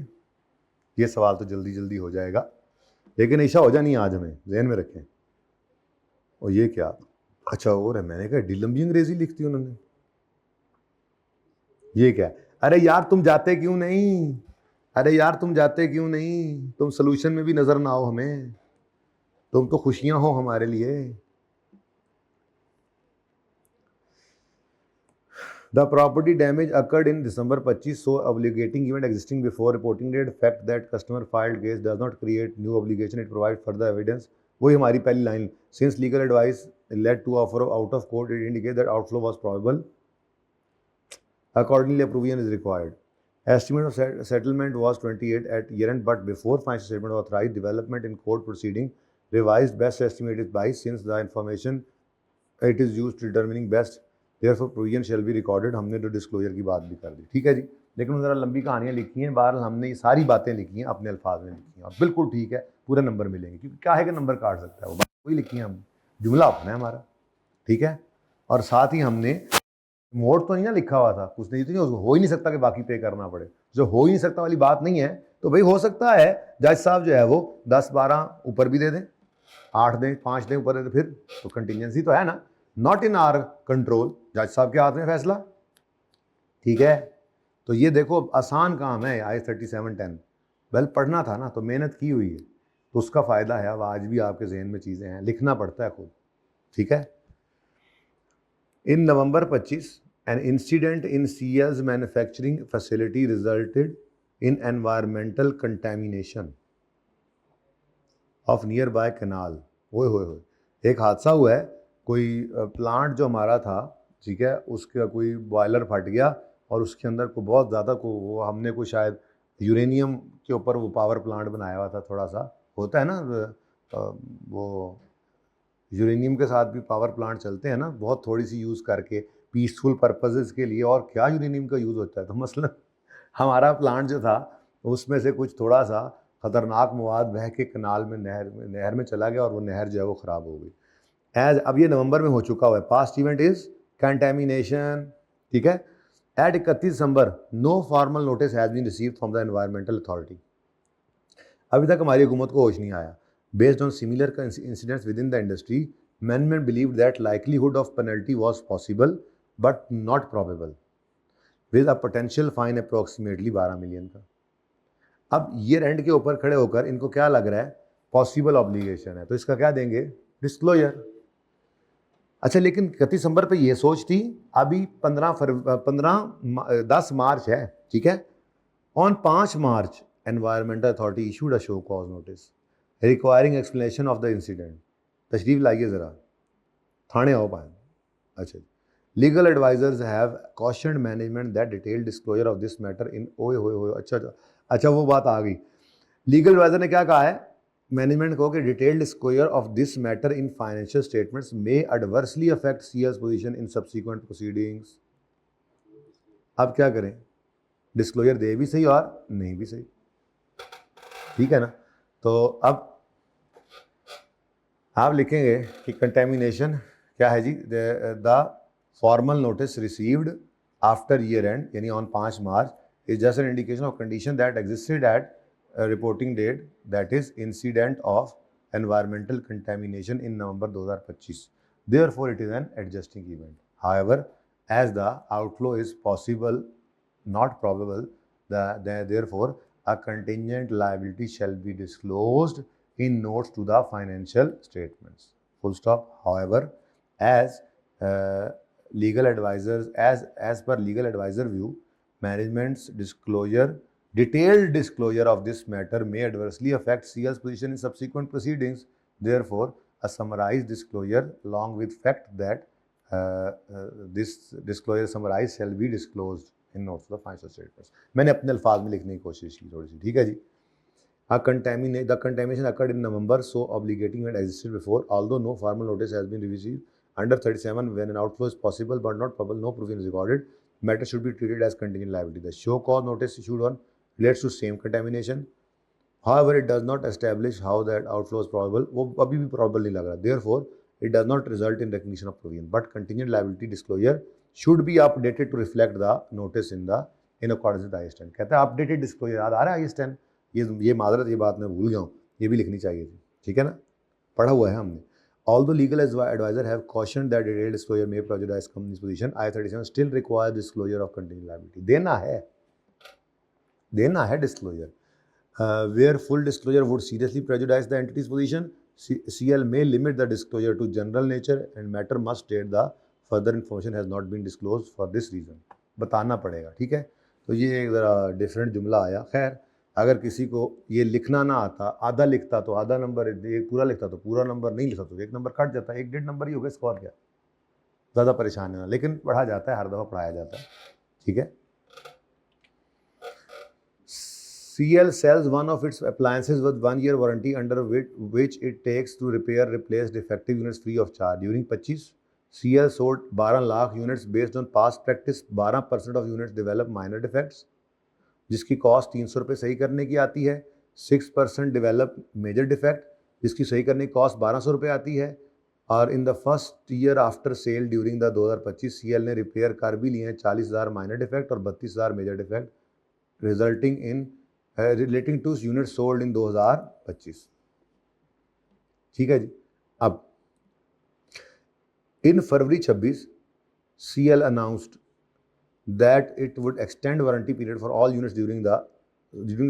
ये सवाल तो जल्दी जल्दी हो जाएगा, लेकिन ऐसा हो जाए नहीं आज, हमें जहन में रखें। और ये क्या, अच्छा और है, मैंने कहा डी लंबी अंग्रेजी लिखती उन्होंने, ये क्या? अरे यार तुम जाते क्यों नहीं, अरे यार तुम जाते क्यों नहीं, तुम सोल्यूशन में भी नज़र ना आओ हमें, तुम तो खुशियां हो हमारे लिए। The property damage occurred in December 25, so obligating event existing before reporting date. Fact that customer filed case does not create new obligation, it provides further evidence। वही हमारी पहली line, since legal advice led to offer out of court, it indicates that outflow was probable. Accordingly, a provision is required. Estimate of settlement was 28 at year end, but before financial statement was authorized, development in court proceeding, revised best estimate is by, since the information it is used to determining best, therefore provision shall be recorded. हमने तो disclosure की बात भी कर दी, ठीक है जी। लेकिन ज़रा लंबी कहानियाँ लिखी हैं, बहरहाल हमने ये सारी बातें लिखी हैं अपने अल्फाज में लिखी हैं, और बिल्कुल ठीक है, पूरे नंबर मिलेंगे, क्योंकि क्या है कि नंबर काट सकता है, वो बात वही लिखी है, हम जुमला अपना है हमारा, ठीक है। और साथ ही हमने मोड तो नहीं ना लिखा हुआ था, कुछ नहीं, तो हो ही नहीं सकता कि बाकी पे करना पड़े, जो हो ही नहीं सकता वाली बात नहीं है। तो भाई हो सकता है जज साहब जो है वो 10-12 ऊपर भी दे दें, 8 दें, 5 दें ऊपर दे, फिर तो कंटिजेंसी तो है ना, नॉट इन आवर कंट्रोल, जज साहब के हाथ में फैसला, ठीक है। तो ये देखो आसान काम है IAS 3710, वेल पढ़ना था ना, तो मेहनत की हुई है, तो उसका फ़ायदा है। अब आज भी आपके जहन में चीज़ें हैं, लिखना पड़ता है खुद, ठीक है। In November 25 an incident in CL's manufacturing facility resulted in environmental contamination of nearby canal. ओए होए होए, एक हादसा हुआ है, कोई प्लांट जो हमारा था, ठीक है, उसका कोई बॉयलर फट गया और उसके अंदर को बहुत ज़्यादा को वो हमने कोई शायद यूरेनियम के ऊपर वो पावर प्लांट बनाया हुआ था, थोड़ा सा होता है ना वो यूरेनियम के साथ भी पावर प्लांट चलते हैं ना, बहुत थोड़ी सी यूज़ करके पीसफुल पर्पसेस के लिए, और क्या यूरेनियम का यूज़ होता है। तो मसलन हमारा प्लांट जो था उसमें से कुछ थोड़ा सा ख़तरनाक मवाद बह के कनाल में नहर में चला गया, और वो नहर जो है वो ख़राब हो गई। एज अब ये नवंबर में हो चुका हुआ है, पास्ट इवेंट इज़ कंटेमिनेशन, ठीक है। At 31 December no formal notice has been received from the environmental authority. अभी तक हमारी हुकूमत को होश नहीं आया। Based on similar incidents with in the industry, management believed that likelihood of penalty was possible but not probable with a potential fine approximately 12 million का। अब ईयर एंड के ऊपर खड़े होकर इनको क्या लग रहा है, पॉसिबल ऑब्लिगेशन है, तो इसका क्या देंगे, डिस्क्लोजर। अच्छा, लेकिन 31 दिसंबर पे ये सोच थी, अभी 10 मार्च है, ठीक है। On 5 March environmental authority issued a show cause notice requiring explanation of the incident. तशरीफ लाइए ज़रा, थाने आओ पाए। अच्छा, legal advisers have cautioned management that detailed disclosure of this matter in ओए होए। अच्छा, वो बात आ गई। लीगल एडवाइजर ने क्या कहा है मैनेजमेंट को कि detailed disclosure of this matter in financial statements may adversely affect CL's position in subsequent proceedings. अब क्या करें, डिस्क्लोजर दे भी सही और नहीं भी सही, ठीक है ना। तो अब आप लिखेंगे कि कंटेमिनेशन क्या है जी, the formal notice received after year end यानी on 5 March is just an indication of condition that existed at reporting date, that is incident of environmental contamination in November 2025। Therefore it is an adjusting event. However, as the outflow is possible not probable, therefore a contingent liability shall be disclosed in notes to the financial statements, full stop. However, as legal advisors, as per legal advisor view, management's detailed disclosure of this matter may adversely affect CL's position in subsequent proceedings. Therefore, a summarized disclosure along with fact that this disclosure summarized shall be disclosed in notes to the financial statements. मैंने अपने अल्फाज में लिखने की कोशिश की थोड़ी सी, ठीक है जी। The contamination occurred in November, so obligating had existed before, although no formal notice has been received. Under 37, when an outflow is possible but not probable, no provision is recorded. Matter should be treated as contingent liability. The show cause notice issued on relates to same contamination. However, it does not establish how that outflow is probable. वो अभी भी probable नहीं लग रहा. Therefore, it does not result in recognition of provision. But contingent liability disclosure should be updated to reflect the notice in accordance with IS 10. कहता है updated disclosure, याद आ रहा है IS 10? ये मादरत, ये बात मैं भूल गया हूँ, ये भी लिखनी चाहिए थी, ठीक है ना, पढ़ा हुआ है हमने। Although legal advisor have cautioned that detailed disclosure may prejudice company's position, I-37 still requires disclosure of contingent liability. देना है disclosure. Where full disclosure would seriously prejudice the entity's position, CL may limit the disclosure to general nature and matter must state the further information has not been disclosed for this reason. बताना पड़ेगा, ठीक है। तो ये एक ज़रा different जुमला आया। खैर, अगर किसी को ये लिखना ना आता, आधा लिखता तो आधा नंबर, एक पूरा लिखता तो पूरा नंबर, नहीं लिखता तो एक नंबर कट जाता, 1-1.5 नंबर ही हो गया, स्कोर क्या, ज़्यादा परेशान है। लेकिन पढ़ा जाता है, हर दफ़ा पढ़ाया जाता है, ठीक है। CL sells one of its appliances with 1 year warranty under which it takes to repair, replace defective units free of charge. During 25, CL sold 12 lakh units based on past practice. 12% of units develop minor defects, जिसकी cost 300 रुपये सही करने की आती है। 6% develop major defect, जिसकी सही करने की कॉस्ट 1200 रुपये आती है। और in the first year after sale during the 2025, CL ने रिपेयर कर भी लिए हैं 40,000 माइनर डिफेक्ट और 32,000 major defect, resulting in relating to unit sold in 2025, ठीक है जी। अब in February 26, CL announced that it would extend warranty period for all units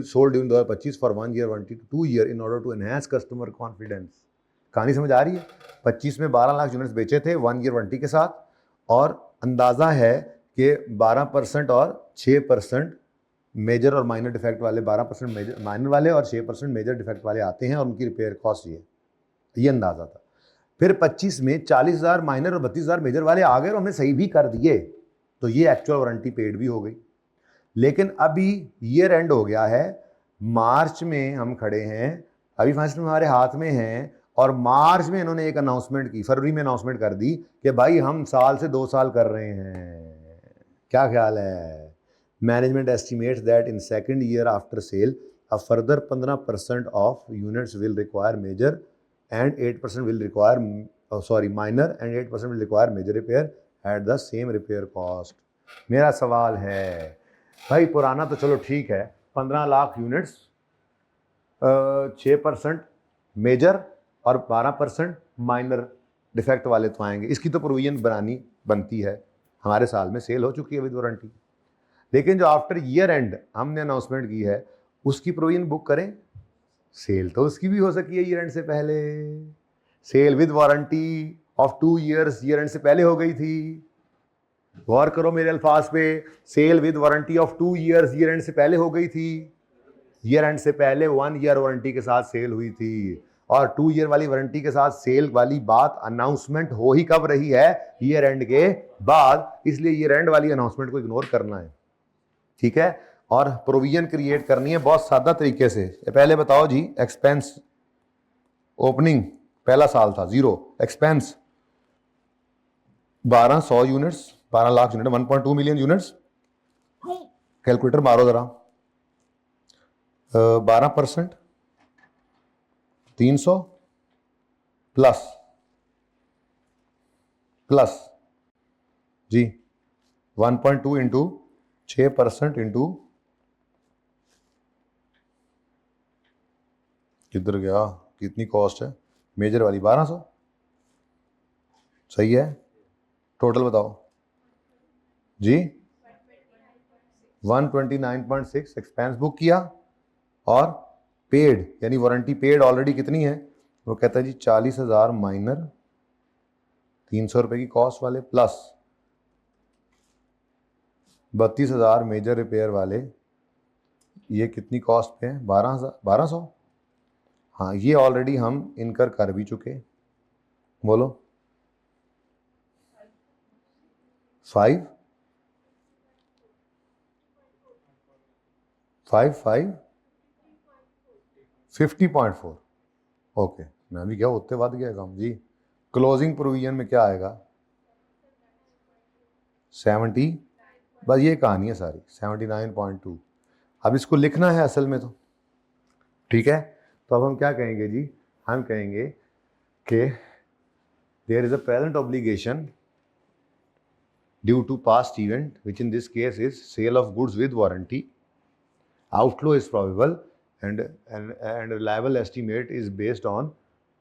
sold during 2025 for 1 year warranty to 2 year in order to enhance customer confidence. कहानी समझ आ रही है। 25 में 12 lakh units बेचे थे 1 ईयर वारंटी के साथ, और अंदाज़ा है कि 12% और 6% मेजर और माइनर डिफेक्ट वाले, 12% मेजर माइनर वाले और 6% मेजर डिफेक्ट वाले आते हैं, और उनकी रिपेयर कॉस्ट ये अंदाज़ा था। फिर 25 में 40,000 माइनर और 32,000 मेजर वाले आ गए और हमने सही भी कर दिए, तो ये एक्चुअल वारंटी पेड भी हो गई। लेकिन अभी ईयर एंड हो गया है, मार्च में हम खड़े हैं, अभी फैसले हमारे हाथ में हैं, और मार्च में इन्होंने एक अनाउंसमेंट की, फरवरी में अनाउंसमेंट कर दी कि भाई हम साल से 2 साल कर रहे हैं। क्या ख्याल है? Management estimates that in second year after sale a further 15% of units will require major and 8% will require minor and 8% will require major repair at the same repair cost. मेरा सवाल है भाई, पुराना तो चलो ठीक है, 15 लाख यूनिट्स, 6% मेजर और 12% माइनर डिफेक्ट वाले तो आएंगे, इसकी तो प्रोविजन बनती है, हमारे साल में सेल हो चुकी है विद वारंटी। लेकिन जो आफ्टर ईयर एंड हमने अनाउंसमेंट की है उसकी प्रोविजन बुक करें, सेल तो उसकी भी हो सकी है ईयर एंड से पहले, sale with warranty of 2 years year end से पहले हो गई थी। गौर करो मेरे अल्फाज पे, sale with warranty of 2 years year end से पहले हो गई थी, ईयर एंड से पहले 1 ईयर वारंटी के साथ सेल हुई थी, और 2 ईयर वाली वारंटी के साथ सेल वाली बात अनाउंसमेंट हो ही कब रही है, ईयर एंड के बाद, इसलिए ईयर एंड वाली अनाउंसमेंट को इग्नोर करना है, ठीक है। और प्रोविजन क्रिएट करनी है बहुत सादा तरीके से। पहले बताओ जी, एक्सपेंस ओपनिंग पहला साल था 0, expense 1200 units, 12 lakh unit, 1.2 million units, calculator मारो जरा, 12% 300 प्लस जी 1.2 इंटू 6% इंटू, किधर गया, कितनी कॉस्ट है मेजर वाली, 1200, सही है। टोटल बताओ जी, 129.6 एक्सपेंस बुक किया, और पेड यानी वारंटी पेड ऑलरेडी कितनी है, वो कहता है जी 40,000 माइनर, 300 रुपये की कॉस्ट वाले, प्लस 32,000 मेजर रिपेयर वाले, ये कितनी कॉस्ट पे है, 1200। हाँ, ये ऑलरेडी हम इनकर कर भी चुके, बोलो 5 50.4, ओके, मैं भी क्या होते बाद गया काम जी। क्लोजिंग प्रोविजन में क्या आएगा, 70, बस ये कहानी है सारी, 79.2। अब इसको लिखना है असल में तो, ठीक है। तो अब हम क्या कहेंगे जी, हम कहेंगे कि there is a present obligation due to past event which in this case is sale of goods with warranty, outflow is probable and reliable estimate is based on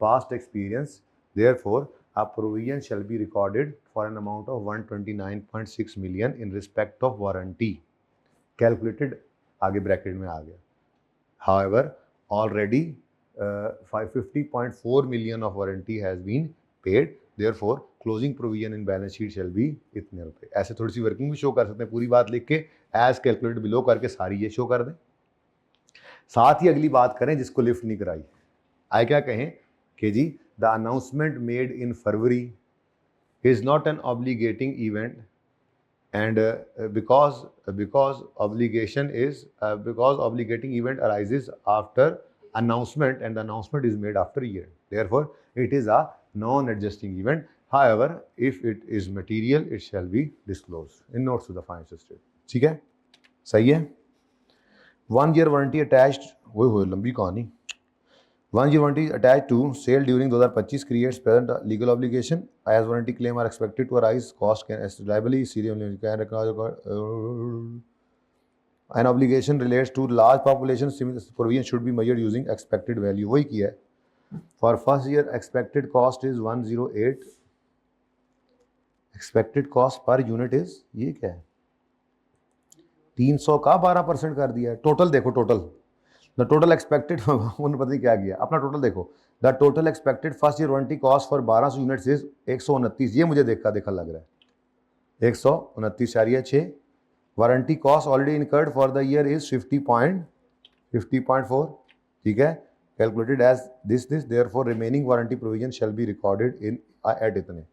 past experience, therefore a provision shall be recorded for an amount of 129.6 million in respect of warranty, calculated आगे bracket में आ गया, however already 550.4 million of warranty has been paid, therefore closing provision in balance sheet shall be इतने रुपए। ऐसे थोड़ी सी working भी show कर सकते हैं, पूरी बात लिख के एज कैलकुलेटेड बिलो करके सारी ये शो कर दें। साथ ही अगली बात करें जिसको लिफ्ट नहीं कराई, आए क्या कहें कि जी the announcement made in February is not an obligating event and because obligating event arises after announcement and the announcement is made after year, therefore it is a non-adjusting event, however if it is material it shall be disclosed in notes to the financial statement, ठीक है, सही है। 1 year warranty attached, वो लंबी कहानी, 1 year warranty attached to sale during 2025 creates present legal obligation as warranty claim are expected to arise, cost can liability serially can an obligation relates to large population, provision should be measured using expected value, वही किया है। for first year expected cost is 108, expected cost per unit is, ये क्या है, 300 का 12% कर दिया है। टोटल देखो, टोटल द टोटल एक्सपेक्टेड उन्होंने पता नहीं क्या किया, अपना टोटल देखो, the total expected first year warranty cost for 1200 units is 129, ये मुझे देखा लग रहा है 129.6, warranty cost already incurred for the year is 50.4, ठीक है, calculated as this therefore remaining warranty provision shall be recorded in at इतने,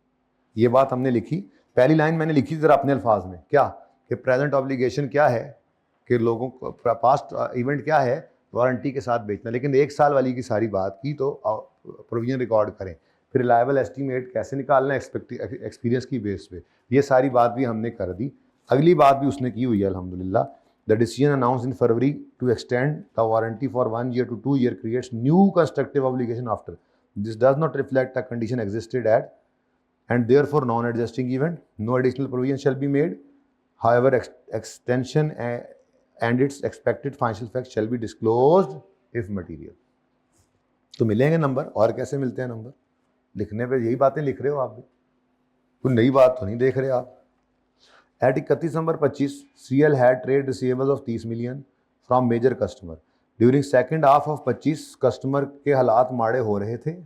ये बात हमने लिखी। पहली लाइन मैंने लिखी जरा अपने अल्फाज में, क्या कि प्रेजेंट ऑब्लिगेशन क्या है, कि लोगों को पास्ट इवेंट क्या है, वारंटी के साथ बेचना, लेकिन 1 साल वाली की सारी बात की तो प्रोविजन रिकॉर्ड करें, फिर रिलायबल एस्टीमेट कैसे निकालना एक्सपीरियंस की बेस पे, ये सारी बात भी हमने कर दी। अगली बात भी उसने की हुई है अल्हम्दुलिल्लाह, the decision announce in February to extend the warranty for 1 year to 2 year creates new constructive obligation after, this does not reflect a condition existed at and therefore non-adjusting event, no additional provision shall be made, However, extension and its expected financial effects shall be disclosed if material. तो मिलेंगे number, और कैसे मिलते हैं number? लिखने पे यही बातें लिख रहे हो आप भी, कोई नई बात तो नहीं देख रहे आप। At 31 number 25, CL had trade receivable of 30 million from major customer. During second half of 25 customer के हालात माड़े हो रहे थे।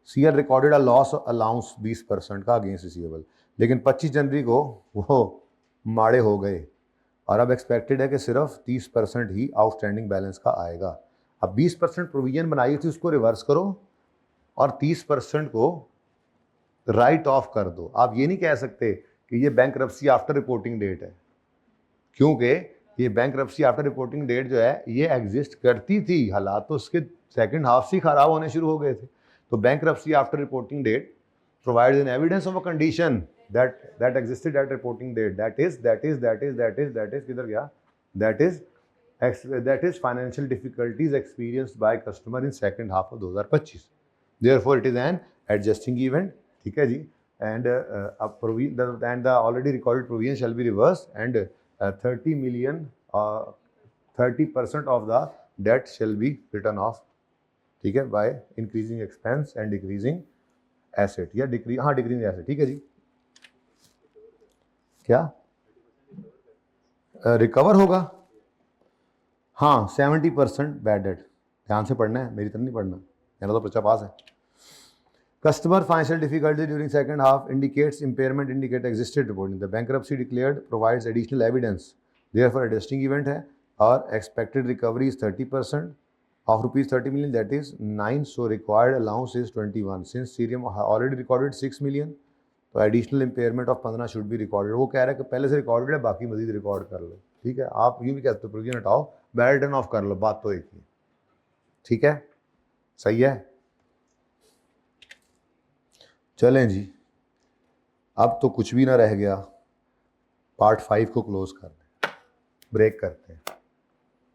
CL recorded a loss allowance 20% का अगेंस्ट रिसीवेबल, लेकिन 25 जनवरी को वो माड़े हो गए और अब एक्सपेक्टेड है कि सिर्फ 30% ही आउटस्टैंडिंग बैलेंस का आएगा। अब 20% प्रोविजन बनाई थी उसको रिवर्स करो और 30% को राइट ऑफ कर दो। आप ये नहीं कह सकते कि ये बैंकरप्सी आफ्टर रिपोर्टिंग डेट है, क्योंकि ये बैंकरप्सी आफ्टर रिपोर्टिंग डेट जो है ये एग्जिस्ट करती थी, हालात तो उसके सेकंड हाफ से खराब होने शुरू हो गए थे। तो bankruptcy after reporting date provides an evidence of a condition that existed at reporting date, that is किधर गया, that is financial difficulties experienced by customer in second half of 2025. Therefore it is an adjusting event, ठीक है जी, and the already recorded provision shall be reversed and 30 million 30% of the debt shall be written off, ठीक है, by increasing expense and decreasing asset या decreasing asset, ठीक है जी। क्या recover होगा? हाँ 70% बैड डेट, ध्यान से पढ़ना है, मेरी तरह नहीं पढ़ना, मेरा तो पर्चा पास है। Customer financial difficulty during second half indicates impairment indicate existed reporting, the bankruptcy declared provides additional evidence, therefore adjusting event है और expected recovery is 30% of rupees 30 million, that is 9, so required allowance is 21. Since Cerium already recorded 6 million, तो additional impairment of 15 should be recorded। वो कह रहा है कि पहले से रिकॉर्डेड है, बाकी मजीद रिकॉर्ड कर लो, ठीक है। आप यूँ भी कहते हो प्रोविजन हटाओ, बैड टर्न ऑफ कर लो, बात तो एक ही, ठीक है, सही है। चलें जी, अब तो कुछ भी ना रह गया, पार्ट 5 को क्लोज कर दें, ब्रेक करते हैं।